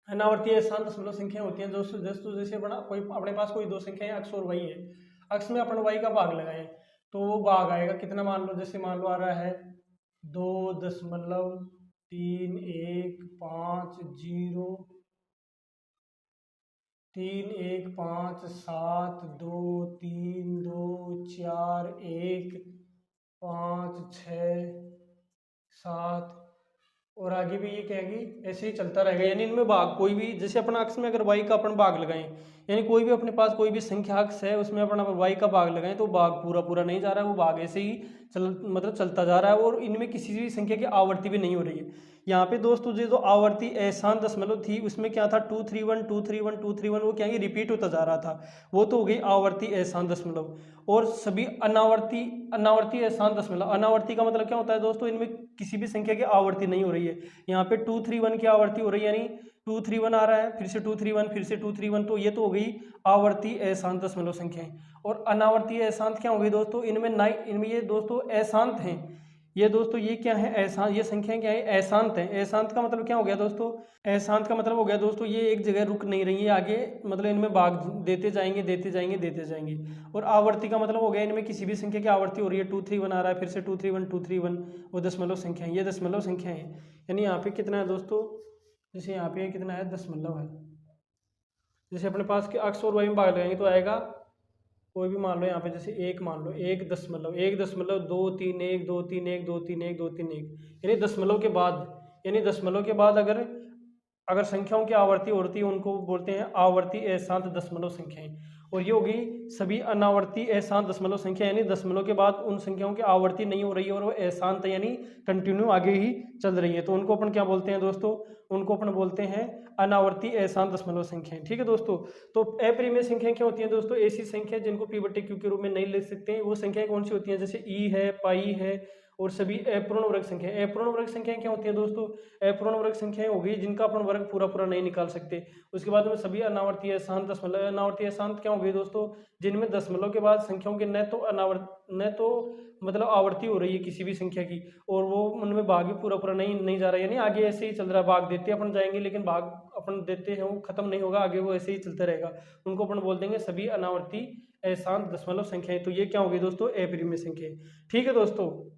अनावर्ती अशांत दशमलव संख्याएं होती हैं दोस्तों जैसे अपने पास कोई दो संख्याएं x और y है, x में अपन y का भाग लगाएं तो वो भाग आएगा कितना, मान लो जैसे मान लो आ रहा है 2.3150 31572324156 और आगे भी ये कहेगी, ऐसे ही चलता रहेगा। यानी इनमें भाग कोई भी, जैसे अपना अक्ष में अगर वाई का अपन भाग लगाएं, यानी कोई भी अपने पास कोई भी संख्या अक्ष है उसमें अपन अगर वाई का भाग लगाएं तो भाग पूरा पूरा नहीं जा रहा है, वो भाग ऐसे ही चलता जा रहा है और इनमें किसी भी संख्या की आवर्ती भी नहीं हो रही है। यहाँ पे दोस्तों जो आवर्ती अशांत दशमलव थी उसमें क्या था, 231 231 231, वो क्या है रिपीट होता जा रहा था, वो तो हो गई आवर्ती अशांत दशमलव। और सभी अनावर्ती अशांत दशमलव, अनावर्ती का मतलब क्या होता है दोस्तों, इनमें किसी भी संख्या की आवर्ती नहीं हो रही है। यहाँ पे 231 की आवर्ती हो रही है, यानी 231 आ रहा है, फिर से 231, फिर से 231, तो ये तो हो गई आवर्ती अशांत दशमलव संख्याएं। और अनावर्ती अशांत क्या हो गई दोस्तों, इनमें ये दोस्तों अशांत हैं, ये दोस्तों ये क्या है अशांत, ये संख्याएं क्या है अशांत है। अशांत का मतलब क्या हो गया दोस्तों, अशांत का मतलब हो गया दोस्तों ये एक जगह रुक नहीं रही है, आगे मतलब इनमें भाग देते जाएंगे देते जाएंगे देते जाएंगे। और आवर्ती का मतलब हो गया इनमें किसी भी संख्या की आवर्ती हो रही है, 231 आ रहा है, फिर से 231 231, वो दशमलव संख्या है, ये दशमलव संख्या है। यानी यहाँ पे कितना है दोस्तों, जैसे यहाँ पे कितना है दशमलव है, जैसे अपने पास के अक्स और वाई में भाग लगाएंगे तो आएगा कोई भी, मान लो यहाँ पे जैसे एक मान लो 1.231 231 231 यानी दशमलव के बाद, यानी दशमलव के बाद अगर संख्याओं की आवर्ती होती है उनको बोलते हैं आवर्ती अशांत दशमलव संख्याएं। और ये होगी सभी अनावर्ती अशांत दशमलव संख्या, यानी दशमलव के बाद उन संख्याओं की आवर्ती नहीं हो रही है और वो अशांत यानी कंटिन्यू आगे ही चल रही है, तो उनको अपन क्या बोलते हैं दोस्तों, उनको अपन बोलते हैं अनावर्ती अशांत दशमलव संख्याएं। ठीक है दोस्तों, तो अपरिमेय संख्याएं क्या होती हैं दोस्तों, ऐसी संख्या जिनको p बटे q के रूप में नहीं लिख सकते हैं, वो संख्याएं कौन सी होती हैं, जैसे ई है, पाई है और सभी अपूर्ण वर्ग संख्या। अपूर्ण वर्ग संख्याएं क्या होती हैं दोस्तों, अपूर्ण वर्ग संख्याएं हो गई जिनका अपन वर्ग पूरा पूरा नहीं निकाल सकते। उसके बाद में सभी अनावर्ती अशांत दशमलव, अनावर्ती अशांत क्या हो गई दोस्तों, जिनमें दशमलव के बाद संख्याओं के न तो मतलब आवर्ती हो रही है किसी भी संख्या की, और वो उनमें भाग भी पूरा पूरा नहीं जा रहा है, यानी आगे ऐसे ही चल रहा है, भाग देते अपन जाएंगे लेकिन भाग अपन देते हैं वो खत्म नहीं होगा, आगे वो ऐसे ही चलता रहेगा, उनको अपन बोल देंगे सभी अनावर्ती अशांत दशमलव संख्याएं। तो ये क्या होगी दोस्तों, अपरिमेय संख्याएं। ठीक है दोस्तों,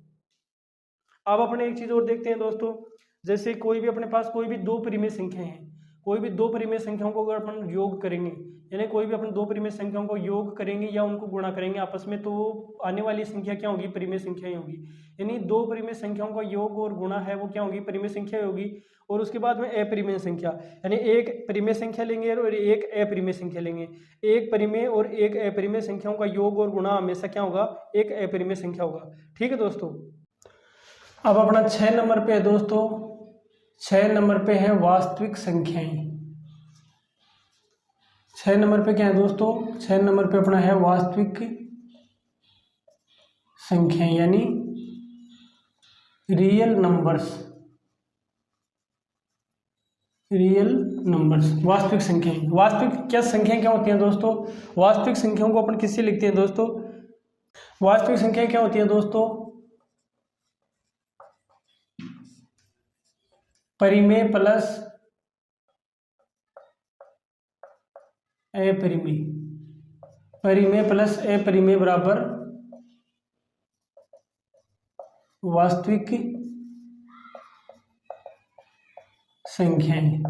अब अपने एक चीज और देखते हैं दोस्तों, जैसे कोई भी अपने पास कोई भी दो परिमेय संख्याएं हैं, कोई भी दो परिमेय संख्याओं को अगर अपन योग करेंगे, यानी कोई भी अपन दो परिमेय संख्याओं को योग करेंगे या उनको गुणा करेंगे आपस में, तो आने वाली संख्या क्या होगी, परिमेय संख्या होगी। यानी दो परिमेय संख्याओं का योग और गुणा है वो क्या होगी, परिमेय संख्या होगी। और उसके बाद में अपरिमेय संख्या, यानी एक परिमेय संख्या लेंगे और एक अपरिमेय संख्या लेंगे, एक परिमेय और एक अपरिमेय संख्याओं का योग और गुणा हमेशा क्या होगा, एक अपरिमेय संख्या होगा। ठीक है दोस्तों, अब अपना 6 नंबर पे है दोस्तों, 6 नंबर पे है वास्तविक संख्याएं। 6 नंबर पे क्या है दोस्तों, 6 नंबर पे अपना है वास्तविक संख्याएं, यानी रियल नंबर्स, रियल नंबर्स, वास्तविक संख्याएं। वास्तविक क्या संख्याएं क्या होती हैं दोस्तों, वास्तविक संख्याओं को अपन किससे लिखते हैं दोस्तों, वास्तविक संख्याएं क्या होती हैं दोस्तों, परिमेय प्लस अपरिमेय, परिमेय प्लस अपरिमेय बराबर वास्तविक संख्याएं।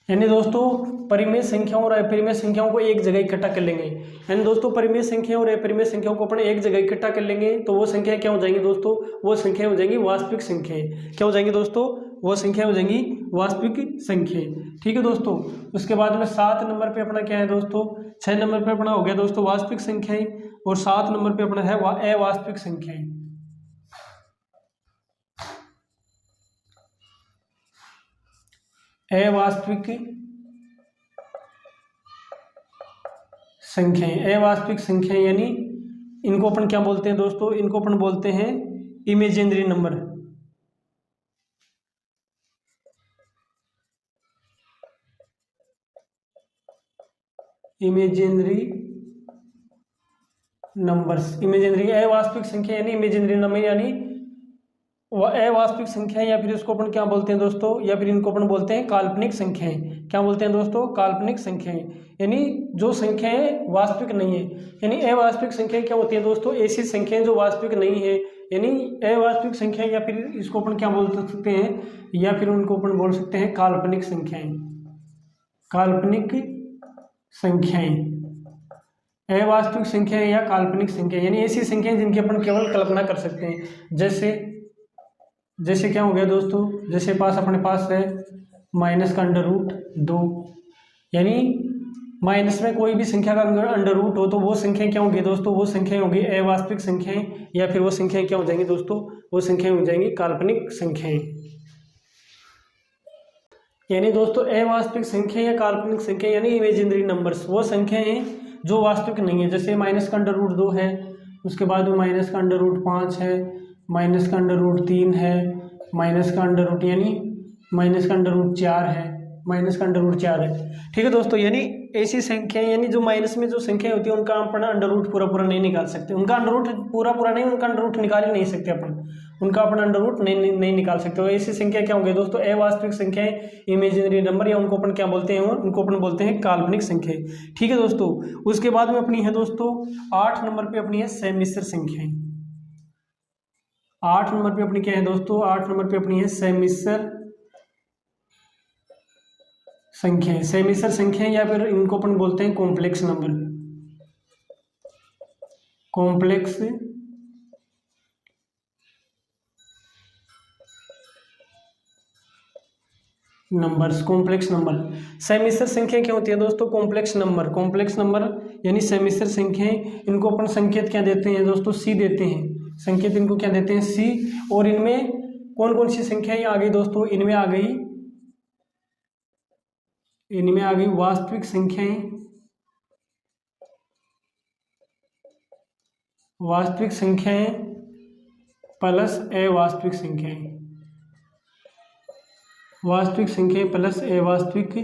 यानी दोस्तों परिमेय संख्याओं और अपरिमेय संख्याओं को एक जगह इकट्ठा कर लेंगे, यानी दोस्तों परिमेय संख्या और अपरिमेय संख्याओं को अपने एक जगह इकट्ठा कर लेंगे तो वो संख्या क्या हो जाएंगी दोस्तों, वो संख्या हो जाएंगी वास्तविक संख्याएं। क्या हो जाएंगी दोस्तों, वो संख्या हो जाएंगी वास्तविक संख्याएं। ठीक है दोस्तों, उसके बाद में 7 नंबर पे अपना क्या है दोस्तों, 6 नंबर पे अपना हो गया दोस्तों वास्तविक संख्याएं और 7 नंबर पे अपना है अवास्तविक संख्याएं। अवास्तविक संख्याएं, अवास्तविक संख्याएं यानी इनको अपन क्या बोलते हैं दोस्तों, इनको अपन बोलते हैं imaginary number. Imaginary numbers, imaginary अवास्तविक संख्या यानी इमेजिनरी नंबर यानी अवास्तविक संख्याएं, या फिर इसको अपन क्या बोलते हैं दोस्तों, या फिर इनको अपन बोलते हैं काल्पनिक संख्याएं। क्या बोलते हैं दोस्तों, काल्पनिक संख्याएं, यानी जो संख्याएं वास्तविक नहीं है। यानी अवास्तविक संख्याएं क्या होती है दोस्तों, ऐसी संख्याएं जो वास्तविक नहीं है, यानी अवास्तविक संख्याएं, या फिर इसको अपन क्या बोल सकते हैं, या फिर उनको अपन बोल सकते हैं काल्पनिक संख्याएं। काल्पनिक संख्याएं, अवास्तविक संख्याएं या काल्पनिक संख्या यानी ऐसी संख्याएं जिनकी अपन केवल कल्पना कर सकते हैं। जैसे क्या हो गया दोस्तों, जैसे अपने पास है माइनस का अंडर रूट 2, यानी माइनस में कोई भी संख्या का अंडर रूट हो तो वो संख्या क्या होगी दोस्तों, वो संख्याएं होगी अवास्तविक संख्याएं, या फिर वो संख्याएं क्या हो जाएंगी दोस्तों, वो संख्याएं हो जाएंगी काल्पनिक संख्याएं। यानी दोस्तों अवास्तविक संख्या या काल्पनिक संख्या यानी इमेजिनरी नंबर्स वो संख्याएं हैं जो वास्तविक नहीं है। जैसे माइनस का अंडर रूट 2 है, उसके बाद में माइनस का अंडर रूट 5 है, माइनस का अंडर रूट 3 है, माइनस का अंडर रूट यानी माइनस का अंडर रूट 4 है, माइनस का अंडर रूट 4 है। ठीक है दोस्तों, यानी ऐसी संख्याएं यानी जो माइनस में जो संख्याएं होती है उनका अपन अंडर रूट पूरा नहीं निकाल सकते, उनका अंडर रूट पूरा नहीं, उनका अंडर रूट निकाल ही नहीं सकते अपन, उनका अपन अंडर रूट नहीं निकाल सकते। और ऐसी संख्या क्या होंगे दोस्तों, अवास्तविक संख्याएं, इमेजिनरी नंबर, या उनको अपन क्या बोलते हैं, उनको अपन बोलते हैं काल्पनिक संख्याएं। ठीक है दोस्तों, उसके बाद में अपनी है दोस्तों 8 नंबर पे अपनी है समिश्र संख्याएं। 8 नंबर पे अपनी क्या है दोस्तों, 8 नंबर पे अपनी है समिश्र संख्याएं। समिश्र संख्याएं या फिर इनको अपन बोलते हैं complex number, complex numbers, complex number. समिश्र संख्या क्या होती है दोस्तों, कॉम्प्लेक्स नंबर। कॉम्प्लेक्स नंबर यानी समिश्र संख्याएं, इनको अपन संकेत क्या देते हैं दोस्तों, सी देते हैं, संकेत इनको क्या देते हैं, सी। और इनमें कौन कौन सी संख्याएं आ गई दोस्तों, इनमें आ गई वास्तविक संख्याएं, वास्तविक संख्याएं प्लस अवास्तविक संख्याएं, वास्तविक संख्याएं प्लस अवास्तविक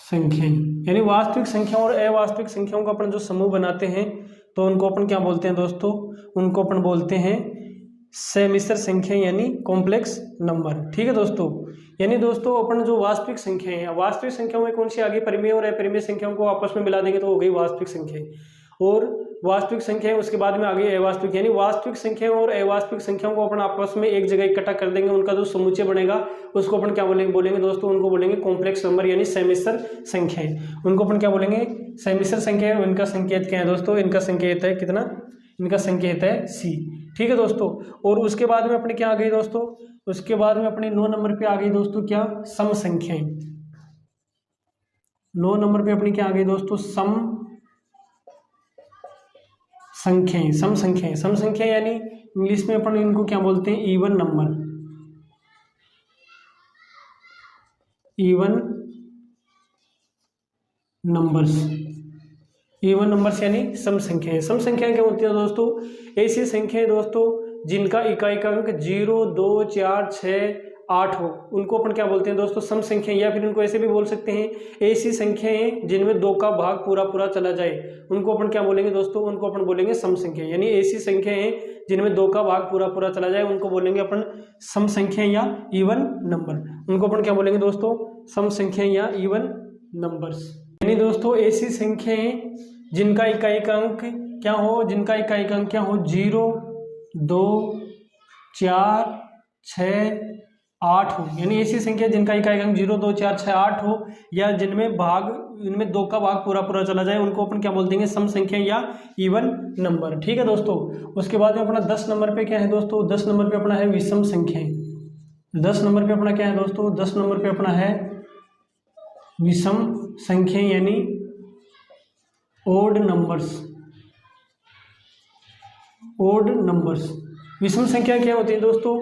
संख्याएं। यानी वास्तविक संख्याओं और अवास्तविक संख्याओं का अपन जो समूह बनाते हैं तो उनको अपन क्या बोलते हैं दोस्तों, उनको अपन बोलते हैं समिश्र संख्या यानी कॉम्प्लेक्स नंबर। ठीक है दोस्तों, यानी दोस्तों अपन जो वास्तविक संख्याएं हैं, वास्तविक संख्याओं में कौन सी आगे परिमेय और अपरिमेय संख्याओं को आपस में मिला देंगे तो हो गई वास्तविक संख्याएं। और वास्तविक संख्याएं उसके बाद में आ गई अवास्तविक, यानी वास्तविक संख्याओं और अवास्तविक संख्याओं को अपन आपस में एक जगह इकट्ठा कर देंगे, उनका जो समुच्चय बनेगा उसको अपन क्या बोलेंगे दोस्तों, उनको बोलेंगे कॉम्प्लेक्स नंबर यानी समिश्र संख्याएं। उनको अपन क्या बोलेंगे, समिश्र संख्या। इनका संकेत क्या है दोस्तों, इनका संकेत है कितना, इनका संकेत है सी। ठीक है दोस्तों, और उसके बाद में अपने क्या आ गई दोस्तों, उसके बाद में अपने 9 नंबर पे आ गई दोस्तों क्या, सम संख्याएं। 9 नंबर पे अपनी क्या आ गई दोस्तों, सम संख्याएं। सम संख्याएं, सम संख्या यानी इंग्लिश में अपन इनको क्या बोलते हैं, even number, even numbers. Even numbers यानी सम संख्याएं। सम संख्याएं क्या होती है दोस्तों, ऐसी संख्याएं दोस्तों जिनका इकाई का अंक 0, 2, 4, 6, 8 हो, उनको अपन क्या बोलते हैं दोस्तों, सम संख्या। या फिर उनको ऐसे भी बोल सकते हैं ऐसी संख्याएं जिनमें 2 का भाग पूरा चला जाए, उनको अपन क्या बोलेंगे दोस्तों, उनको अपन बोलेंगे सम संख्या। यानी ऐसी संख्याएं जिनमें 2 का भाग पूरा चला जाए उनको बोलेंगे अपन सम संख्या या इवन नंबर। उनको अपन क्या बोलेंगे दोस्तों, सम संख्या या इवन नंबर्स। यानी दोस्तों ऐसी संख्याएं जिनका इकाई का अंक क्या हो, जिनका इकाई का अंक क्या हो, 0, 2, 4, 6, 8 हो। यानी ऐसी संख्या जिनका इकाई का अंक 0, 2, 4, 6, 8 हो, या जिनमें भाग, इनमें 2 का भाग पूरा चला जाए, उनको अपन क्या बोल देंगे, सम संख्या या इवन नंबर। ठीक है दोस्तों, उसके बाद में अपना 10 नंबर पे क्या है दोस्तों, 10 नंबर पे अपना है विषम संख्याएं। 10 नंबर पे अपना क्या है दोस्तों, 10 नंबर पे अपना है विषम संख्याएं यानी ओड नंबर्स। ओड नंबर्स, विषम संख्या क्या होती है दोस्तों,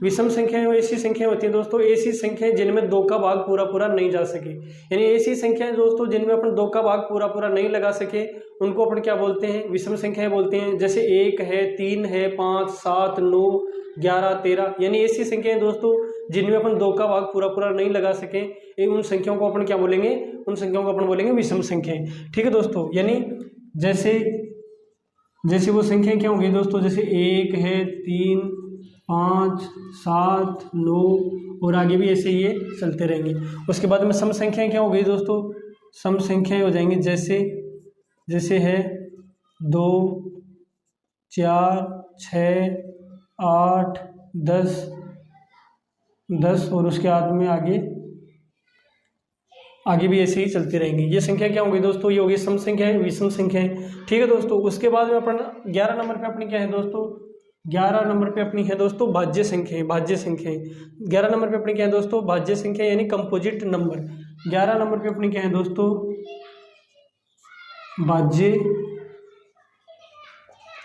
विषम संख्याएं वो ऐसी संख्याएं होती हैं दोस्तों, ऐसी संख्याएं जिनमें 2 का भाग पूरा पूरा नहीं जा सके, यानी ऐसी संख्याएं दोस्तों जिनमें अपन 2 का भाग पूरा पूरा नहीं लगा सके उनको अपन क्या बोलते हैं, विषम संख्याएं बोलते हैं। जैसे 1 है, 3 है, 5, 7, 9, 11, 13, यानी ऐसी संख्याएं दोस्तों जिनमें अपन 2 का भाग पूरा पूरा नहीं लगा सके, उन संख्याओं को अपन क्या बोलेंगे, उन संख्याओं को अपन बोलेंगे विषम संख्याएं। ठीक है दोस्तों, यानी जैसे वो संख्याएं क्या होंगी दोस्तों, जैसे 1 है, 3, 5, 7, 9 और आगे भी ऐसे ही ये चलते रहेंगे। उसके बाद में सम संख्याएं क्या हो गई दोस्तों, सम संख्याएं हो जाएंगी जैसे है 2, 4, 6, 8, 10 और उसके बाद में आगे भी ऐसे ही चलती रहेंगी। ये संख्या क्या होगी दोस्तों, ये होगी सम संख्याएं, विषम संख्याएं। ठीक है दोस्तों, उसके बाद में अपन 11 नंबर पे अपनी क्या है दोस्तों, 11 नंबर पे अपनी है दोस्तों भाज्य संख्याएं। 11 नंबर पे अपनी क्या है दोस्तों, भाज्य संख्या यानी कंपोजिट नंबर। 11 नंबर पे अपनी क्या है दोस्तों, भाज्य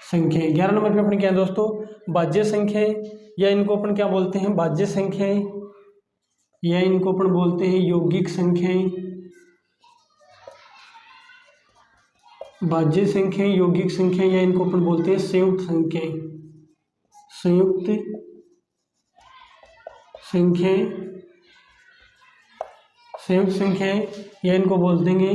संख्याएं। 11 नंबर पे अपनी क्या है दोस्तों, भाज्य संख्याएं, या इनको अपन क्या बोलते हैं, भाज्य संख्याएं, या इनको अपन बोलते हैं यौगिक संख्याएं। भाज्य संख्याएं, यौगिक संख्याएं, या इनको अपन बोलते हैं संयुक्त संख्याएं। संयुक्त संख्याएं, या इनको बोल देंगे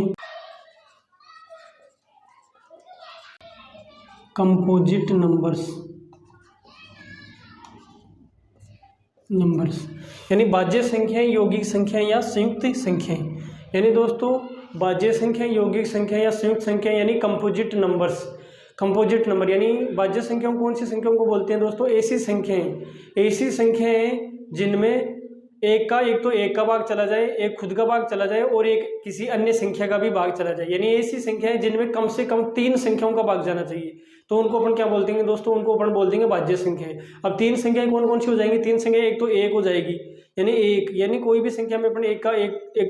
कंपोजिट नंबर्स। यानी भाज्य संख्याएं, यौगिक संख्याएं या संयुक्त संख्याएं। यानी दोस्तों भाज्य संख्या, यौगिक संख्या या संयुक्त संख्या यानी कंपोजिट नंबर्स। कंपोजिट नंबर यानी भाज्य संख्याओं कौन सी संख्याओं को बोलते हैं दोस्तों, ऐसी संख्याएं जिनमें एक का भाग चला जाए, एक खुद का भाग चला जाए और एक किसी अन्य संख्या का भी भाग चला जाए। यानी ऐसी संख्याएं जिनमें कम से कम 3 संख्याओं का भाग जाना चाहिए, तो उनको अपन क्या बोल देंगे दोस्तों, उनको अपन बोल देंगे भाज्य संख्याएं। अब 3 संख्याएं कौन कौन सी हो जाएंगी, 3 संख्याएं, एक तो 1 हो जाएगी, यानी कोई भी संख्या में अपन एक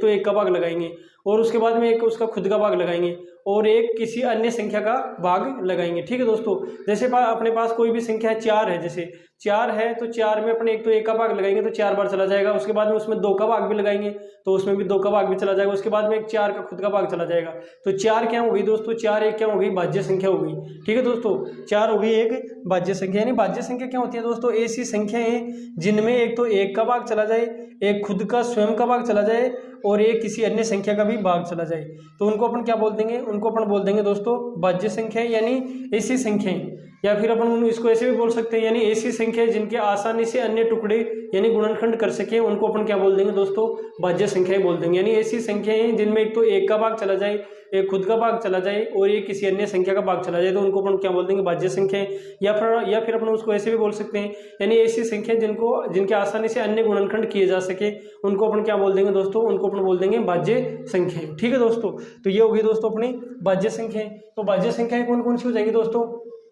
तो एक का भाग लगाएंगे और उसके बाद में एक उसका खुद का भाग लगाएंगे और एक किसी अन्य संख्या का भाग लगाएंगे। ठीक है दोस्तों, जैसे अपने पास कोई भी संख्या 4 है, जैसे 4 है तो 4 में अपन एक तो 1 का भाग लगाएंगे तो 4 बार चला जाएगा, उसके बाद में उसमें 2 का भाग भी लगाएंगे तो उसमें भी 2 का भाग भी चला जाएगा, उसके बाद में एक 4 का खुद का भाग चला जाएगा। तो 4 क्या हो गई दोस्तों, 4 एक क्या हो गई, भाज्य संख्या हो गई। ठीक है दोस्तों, 4 हो गई एक भाज्य संख्या। यानी भाज्य संख्या क्या होती है दोस्तों, ऐसी संख्याएं जिनमें एक तो 1 का भाग चला जाए, एक खुद का स्वयं का भाग चला जाए और एक किसी अन्य संख्या का भी भाग चला जाए, तो उनको अपन क्या बोल देंगे, उनको अपन बोल देंगे दोस्तों भाज्य संख्या यानी ऐसी संख्याएं। या फिर अपन इसको ऐसे भी बोल सकते हैं, यानी ऐसी संख्या जिनके आसानी से अन्य टुकड़े यानी गुणनखंड कर सके, उनको अपन क्या बोल देंगे दोस्तों, भाज्य संख्याएं बोल देंगे। यानी ऐसी संख्याएं जिनमें एक तो 1 का भाग चला जाए, एक खुद का भाग चला जाए और एक किसी अन्य संख्या का भाग चला जाए, तो उनको अपन क्या बोल देंगे, भाज्य संख्याएं। या फिर अपन उसको ऐसे भी बोल सकते हैं, यानी ऐसी संख्या जिनके आसानी से अन्य गुणनखंड किए जा सके, उनको अपन क्या बोल देंगे दोस्तों, उनको अपन बोल देंगे भाज्य संख्याएं। ठीक है दोस्तों, तो ये होगी दोस्तों अपनी भाज्य संख्याएं। तो भाज्य संख्याएं कौन कौन सी हो जाएंगी दोस्तों,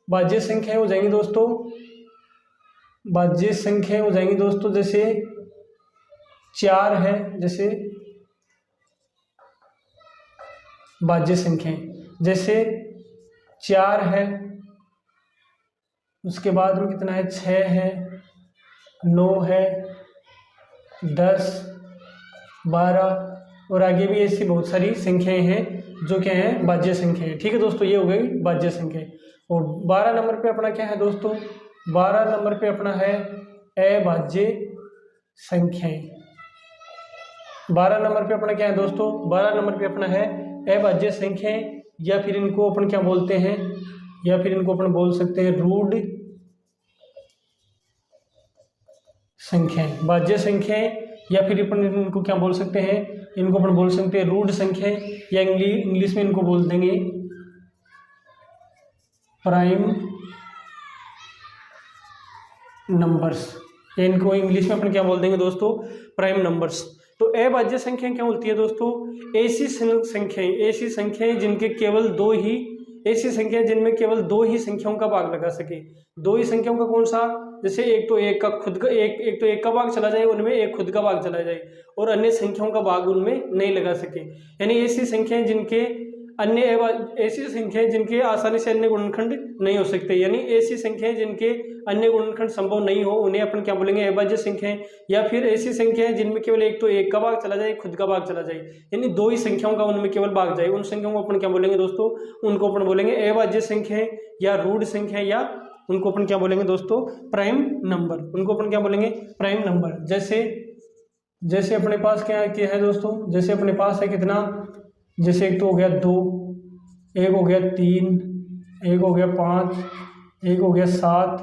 भाज्य संख्याएं हो जाएंगी दोस्तों, भाज्य संख्याएं हो जाएंगी दोस्तों, जैसे 4 है, जैसे भाज्य संख्याएं जैसे 4 है, उसके बाद में कितना है, 6 है, 9 है, 10, 12 और आगे भी ऐसी बहुत सारी संख्याएं हैं जो क्या है, भाज्य संख्याएं। ठीक है दोस्तों, ये हो गई भाज्य संख्याएं। और 12 नंबर पे अपना क्या है दोस्तों, 12 नंबर पे अपना है अभाज्य संख्याएं। 12 नंबर पे अपना क्या है दोस्तों, 12 नंबर पे अपना है अभाज्य संख्याएं, या फिर इनको अपन क्या बोलते हैं, या फिर इनको अपन बोल सकते हैं रूढ़ संख्याएं, भाज्य संख्याएं, या फिर अपन इनको क्या बोल सकते हैं, इनको अपन बोल सकते हैं रूढ़ संख्याएं, या इंग्लिश में इनको बोल देंगे प्राइम नंबर्स। इनको इंग्लिश में अपन क्या बोल देंगे दोस्तों, प्राइम नंबर्स। तो अभाज्य संख्या क्या होती है दोस्तों, ऐसी संख्याएं जिनके केवल जिनमें केवल 2 ही संख्याओं का भाग लगा सके। 2 ही संख्याओं का कौन सा, जैसे एक तो 1 का भाग चला जाए, उनमें एक खुद का भाग चला जाए और अन्य संख्याओं का भाग उनमें नहीं लगा सके। यानी ऐसी संख्याएं जिनके अन्य ऐसी संख्याएं जिनके आसानी से अन्य गुणनखंड नहीं हो सकते, यानी ऐसी संख्याएं जिनके अन्य गुणनखंड संभव नहीं हो उन्हें अपन क्या बोलेंगे, अभाज्य संख्याएं। या फिर ऐसी संख्याएं जिनमें केवल एक तो एक का भाग चला जाए, खुद का भाग चला जाए, यानी दो ही संख्याओं का उनमें केवल भाग जाए, उन संख्याओं को अपन क्या बोलेंगे दोस्तों, उनको अपन बोलेंगे अभाज्य संख्याएं या रूढ़ संख्या, या उनको अपन क्या बोलेंगे दोस्तों, प्राइम नंबर। उनको अपन क्या बोलेंगे, प्राइम नंबर। जैसे अपने पास क्या है दोस्तों, जैसे अपने पास है कितना, जैसे एक तो हो गया 2, एक हो गया 3, एक हो गया 5, एक हो गया 7,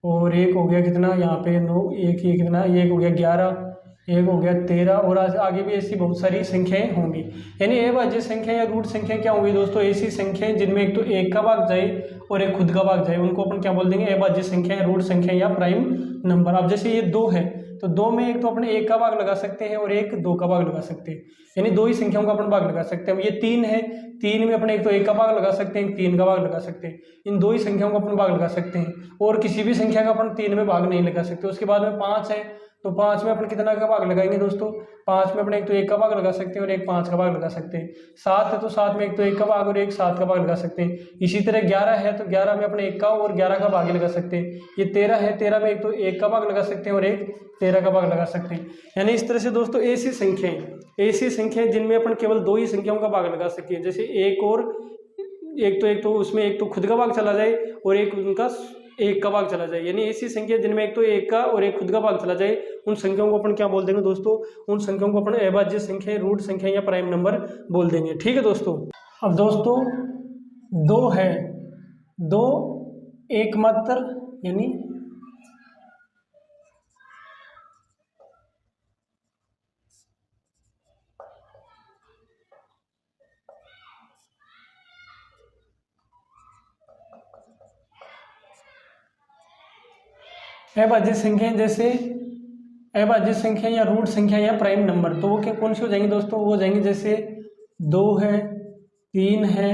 और एक हो गया कितना यहाँ पे 9, एक ये कितना, एक हो गया 11, एक हो गया 13, और आगे भी ऐसी बहुत सारी संख्याएं होंगी। यानी अभाज्य संख्या या रूट संख्या क्या होंगी दोस्तों, ऐसी संख्याएं जिनमें एक तो एक का भाग जाए और एक खुद का भाग जाए, उनको अपन क्या बोल देंगे, अभाज्य संख्या, रूट संख्या या प्राइम नंबर। अब जैसे ये 2 है तो 2 में एक तो अपने एक का भाग लगा सकते हैं और एक 2 का भाग लगा सकते हैं, यानी दो ही संख्याओं का अपन भाग लगा सकते हैं। अब ये 3 है, 3 में अपने एक तो एक का भाग लगा सकते हैं, 3 का भाग लगा सकते हैं, इन दो ही संख्याओं का अपन भाग लगा सकते हैं, और किसी भी संख्या का अपन 3 में भाग नहीं लगा सकते। उसके बाद में 5 है, तो 5 में अपन कितना का भाग लगाएंगे दोस्तों, 5 में अपने एक तो एक का भाग लगा सकते हैं और एक 5 का भाग लगा सकते हैं। 7 है तो 7 में एक तो एक का भाग और एक 7 का भाग लगा सकते हैं। इसी तरह 11 है तो 11 में अपने एक का और 11 का भाग लगा सकते हैं। ये 13 है, 13 में एक तो एक का भाग लगा सकते हैं और एक 13 का भाग लगा सकते हैं। यानी इस तरह से दोस्तों ऐसी संख्याएं जिनमें अपन केवल दो ही संख्याओं का भाग लगा सके, जैसे एक तो उसमें एक तो खुद का भाग चला जाए और एक उनका एक का भाग चला जाए, यानी ऐसी संख्या जिनमें एक तो एक का और एक खुद का भाग चला जाए, उन संख्याओं को अपन क्या बोल देंगे दोस्तों, उन संख्याओं को अपन अभाज्य संख्या, रूट संख्या या प्राइम नंबर बोल देंगे। ठीक है दोस्तों। अब दोस्तों 2 है, 2 एकमात्र यानी अभाज्य संख्याएं, जैसे अभाज्य संख्या या रूट संख्या या प्राइम नंबर, तो वो क्या कौन सी हो जाएंगी दोस्तों, वो हो जाएंगे जैसे 2 है, 3 है,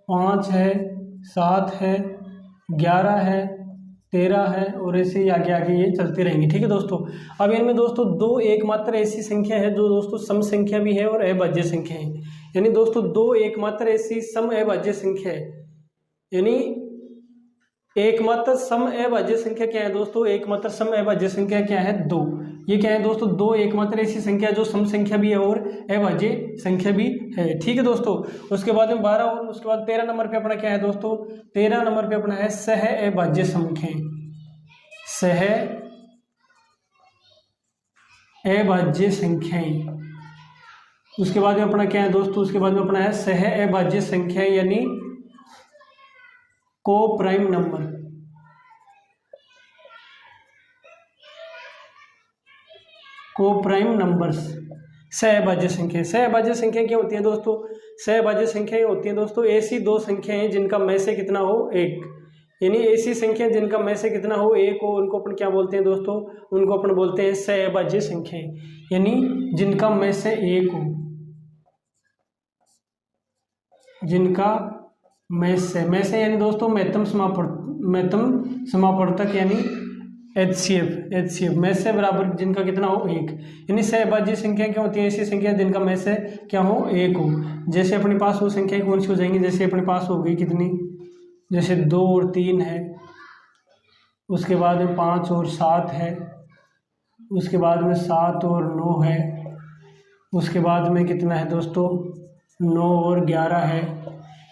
5 है, 7 है, 11 है, 13 है, और ऐसे ही आगे आगे ये चलती रहेंगी। ठीक है दोस्तों। अब इनमें दोस्तों 2 एकमात्र ऐसी संख्या है जो दोस्तों सम संख्या भी है और अभाज्य संख्या है, यानी दोस्तों 2 एकमात्र ऐसी सम अभाज्य संख्या है, यानी एकमात्र सम अभाज्य संख्या क्या है दोस्तों, एकमात्र सम अभाज्य संख्या क्या है, 2। ये क्या है दोस्तों, 2 एकमात्र ऐसी संख्या जो सम संख्या भी है और अभाज्य संख्या भी है। ठीक है दोस्तों। उसके बाद में 12 और उसके बाद 13 नंबर पे अपना क्या है दोस्तों, 13 नंबर पे अपना है सह अभाज्य संख्याएं, सह अभाज्य संख्याएं। उसके बाद में अपना क्या है दोस्तों, उसके बाद में अपना है सह अभाज्य संख्याएं यानी को प्राइम नंबर। को प्राइम नंबर्स सहअभाज्य संख्या। सहअभाज्य संख्या क्या होती है दोस्तों, सहअभाज्य संख्याएं होती हैं दोस्तों ऐसी दो संख्याएं जिनका में से कितना हो एक, यानी ऐसी संख्या जिनका में से कितना हो एक हो, उनको अपन क्या बोलते हैं दोस्तों, उनको अपन बोलते हैं सहअभाज्य संख्याएं, यानी जिनका में से एक हो, जिनका में से यानी दोस्तों महत्तम समापवर्तक यानी HCF में से बराबर जिनका कितना हो एक, यानी सहअभाज्य संख्या क्या होती है, ऐसी संख्या जिनका में से क्या हो एक हो। जैसे अपने पास वो संख्या कौन सी हो जाएंगी, जैसे अपने पास हो गई कितनी, जैसे 2 और 3 है, उसके बाद में 5 और 7 है, उसके बाद में 7 और 9 है, उसके बाद में कितना है दोस्तों 9 और 11 है,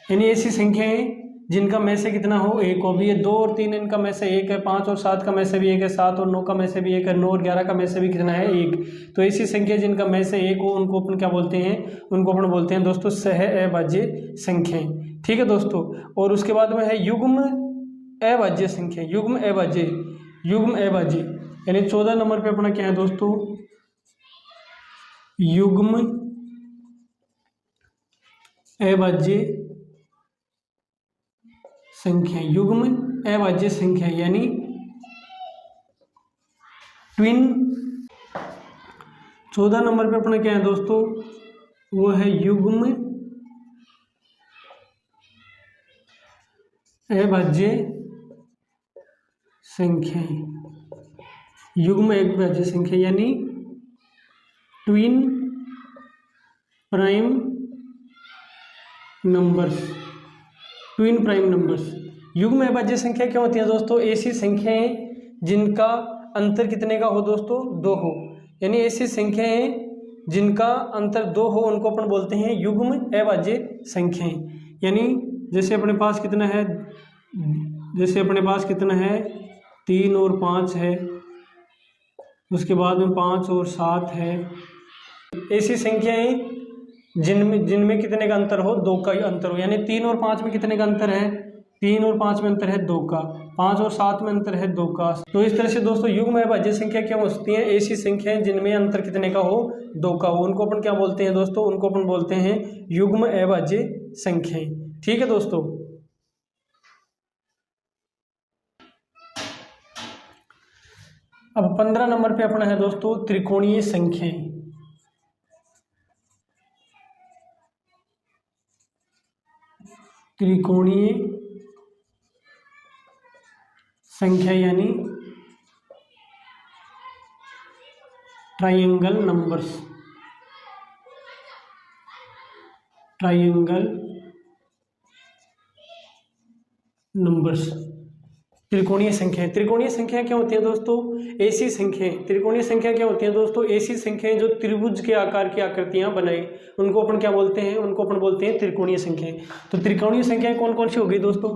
यानी ऐसी संख्याएं जिनका में से कितना हो एक हो। भी ये 2 और 3 इनका में से एक है, 5 और 7 का में से भी एक है, 7 और 9 का में से भी एक है, 9 और 11 का में से भी कितना है एक। तो ऐसी संख्या जिनका में से एक हो उनको अपन क्या बोलते हैं, उनको अपन बोलते हैं दोस्तों सहअभाज्य संख्याएं। ठीक है दोस्तों। और उसके बाद में है युग्म अभाज्य संख्या, युग्म अभाज्य यानी 14 नंबर पे अपना क्या है दोस्तों, युग्म अभाज्य संख्या, युग्म अभाज्य संख्या यानी ट्विन। 14 नंबर पे अपना क्या है दोस्तों, वो है युग्म अभाज्य संख्या, युग्म अभाज्य संख्या यानी twin prime numbers, twin prime numbers. युग्म अभाज्य संख्या क्या होती है दोस्तों? ऐसी संख्याएं जिनका अंतर कितने का हो दोस्तों? 2 हो। यानी ऐसी संख्याएं जिनका अंतर 2 हो उनको अपन बोलते हैं युग्म अभाज्य संख्याएं। यानी जैसे अपने पास कितना है, 3 और 5 है, उसके बाद में 5 और 7 है। ऐसी संख्याएं जिनमें कितने का अंतर हो? 2 का अंतर हो। यानी 3 और 5 में कितने का अंतर है? 3 और 5 में अंतर है 2 का। 5 और 7 में अंतर है 2 का। तो इस तरह से दोस्तों युग्म अभाज्य संख्या क्या होती है? ऐसी संख्याएं जिनमें अंतर कितने का हो? 2 का हो, उनको अपन क्या बोलते हैं दोस्तों? उनको अपन बोलते हैं युग्म अभाज्य संख्याएं। ठीक है दोस्तों। अब 15 नंबर पे अपना है दोस्तों त्रिकोणीय संख्याएं। त्रिकोणीय संख्या यानी ट्राइंगल नंबर्स। ट्राइंगल नंबर्स, त्रिकोणीय संख्याएं। त्रिकोणीय संख्या क्या होती है दोस्तों? ऐसी संख्याएं। त्रिकोणीय संख्या क्या होती है दोस्तों? ऐसी संख्याएं जो त्रिभुज के आकार की आकृतियां बनाए, उनको अपन क्या बोलते हैं? उनको अपन बोलते हैं त्रिकोणीय संख्याएं। तो त्रिकोणीय संख्याएं कौन कौन सी होगी दोस्तों?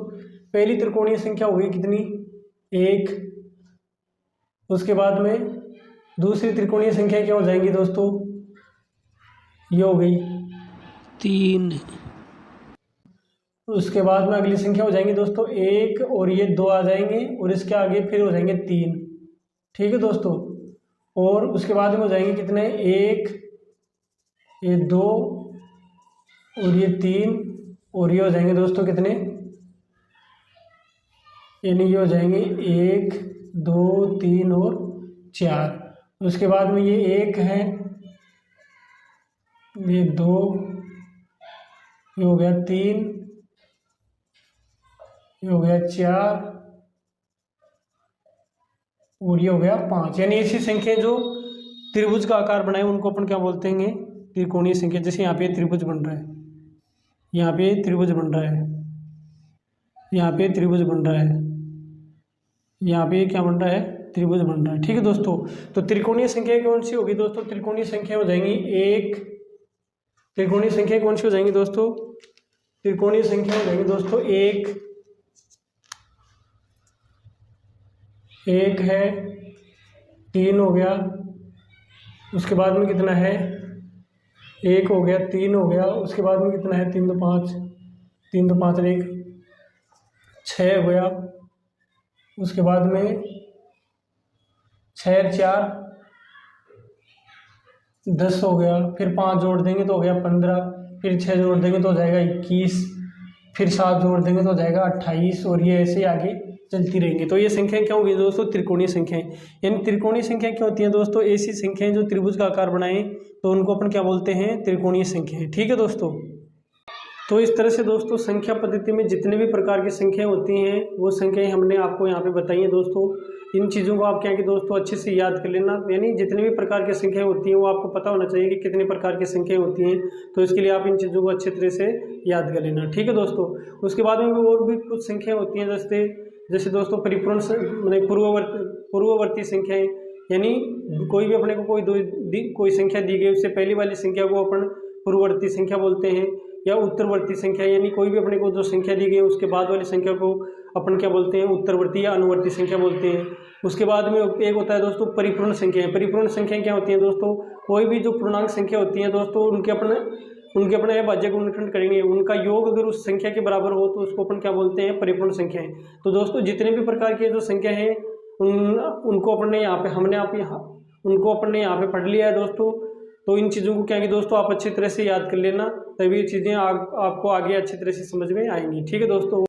पहली त्रिकोणीय संख्या होगी कितनी? 1। उसके बाद में दूसरी त्रिकोणीय संख्या क्या हो जाएंगी दोस्तों? ये हो गई 3। उसके बाद में अगली संख्या हो जाएंगी दोस्तों 1 और ये 2 आ जाएंगे और इसके आगे फिर हो जाएंगे 3। ठीक है दोस्तों। और उसके बाद में हो जाएंगे कितने? 1, ये 2 और ये 3 और ये हो जाएंगे दोस्तों कितने? यानी ये हो जाएंगे 1, 2, 3 और 4। उसके बाद में ये 1 है, ये 2, ये हो गया 3, ये हो गया 4 और ये हो गया 5। यानी ऐसी संख्या जो त्रिभुज का आकार बनाए उनको अपन क्या बोलते हैं? त्रिकोणीय संख्या। जैसे यहाँ पे त्रिभुज बन रहा है, यहाँ पे त्रिभुज बन रहा है, यहाँ पे त्रिभुज बन रहा है, यहाँ पे क्या बन रहा है? त्रिभुज बन रहा है। ठीक है दोस्तों। तो त्रिकोणीय संख्या कौन सी होगी दोस्तों? त्रिकोणीय संख्या हो जाएंगी 1। त्रिकोणीय संख्या कौन सी हो जाएंगी दोस्तों? त्रिकोणीय संख्या हो जाएंगी दोस्तों 1 है, 3 हो गया, उसके बाद में कितना है? 1 हो गया, 3 हो गया, उसके बाद में कितना है? 3 तो 5, 3 तो 5 और 1 6 हो गया, उसके बाद में 6 और 4 10 हो गया, फिर 5 जोड़ देंगे तो हो गया 15, फिर 6 जोड़ देंगे तो हो जाएगा 21, फिर 7 जोड़ देंगे तो हो जाएगा 28 और ये ऐसे आगे चलती रहेंगी। तो ये संख्याएं क्या होगी दोस्तों? त्रिकोणीय संख्याएं। यानी त्रिकोणीय संख्या क्या होती है दोस्तों? ऐसी संख्याएं जो त्रिभुज का आकार बनाएं तो उनको अपन क्या बोलते हैं? त्रिकोणीय संख्याएं। ठीक है दोस्तों। तो इस तरह से दोस्तों संख्या पद्धति में जितने भी प्रकार की संख्याएं होती हैं वो संख्याएं हमने आपको यहाँ पे बताई हैं दोस्तों। इन चीज़ों को आप क्या कि दोस्तों अच्छे से याद कर लेना। यानी जितने भी प्रकार की संख्याएं होती हैं वो आपको पता होना चाहिए कि कितने प्रकार की संख्याएं होती हैं। तो इसके लिए आप इन चीज़ों को अच्छे तरह से याद कर लेना। ठीक है दोस्तों। उसके बाद में और भी कुछ संख्याएं होती हैं जैसे दोस्तों परिपूर्ण मतलब पूर्ववर्ती संख्याएं। यानी कोई भी अपने को कोई संख्या दी गई उससे पहली वाली संख्या को अपन पूर्ववर्ती संख्या बोलते हैं, या उत्तरवर्ती संख्या। यानी कोई भी अपने को जो संख्या दी गई है उसके बाद वाली संख्या को अपन क्या बोलते हैं? उत्तरवर्ती या अनुवर्ती संख्या बोलते हैं। उसके बाद में एक होता है दोस्तों परिपूर्ण संख्याएं। परिपूर्ण संख्याएं क्या होती हैं दोस्तों? कोई भी जो पूर्णांक संख्या होती है दोस्तों उनके अपने अभाज्य गुणनखंड करेंगे, उनका योग अगर उस संख्या के बराबर हो तो उसको अपन क्या बोलते हैं? परिपूर्ण संख्याएं। तो दोस्तों जितने भी प्रकार की जो संख्या है उनको अपन ने यहाँ पे पढ़ लिया है दोस्तों। तो इन चीज़ों को क्या है कि दोस्तों आप अच्छी तरह से याद कर लेना, तभी ये चीज़ें आपको आगे अच्छी तरह से समझ में आएंगी। ठीक है दोस्तों।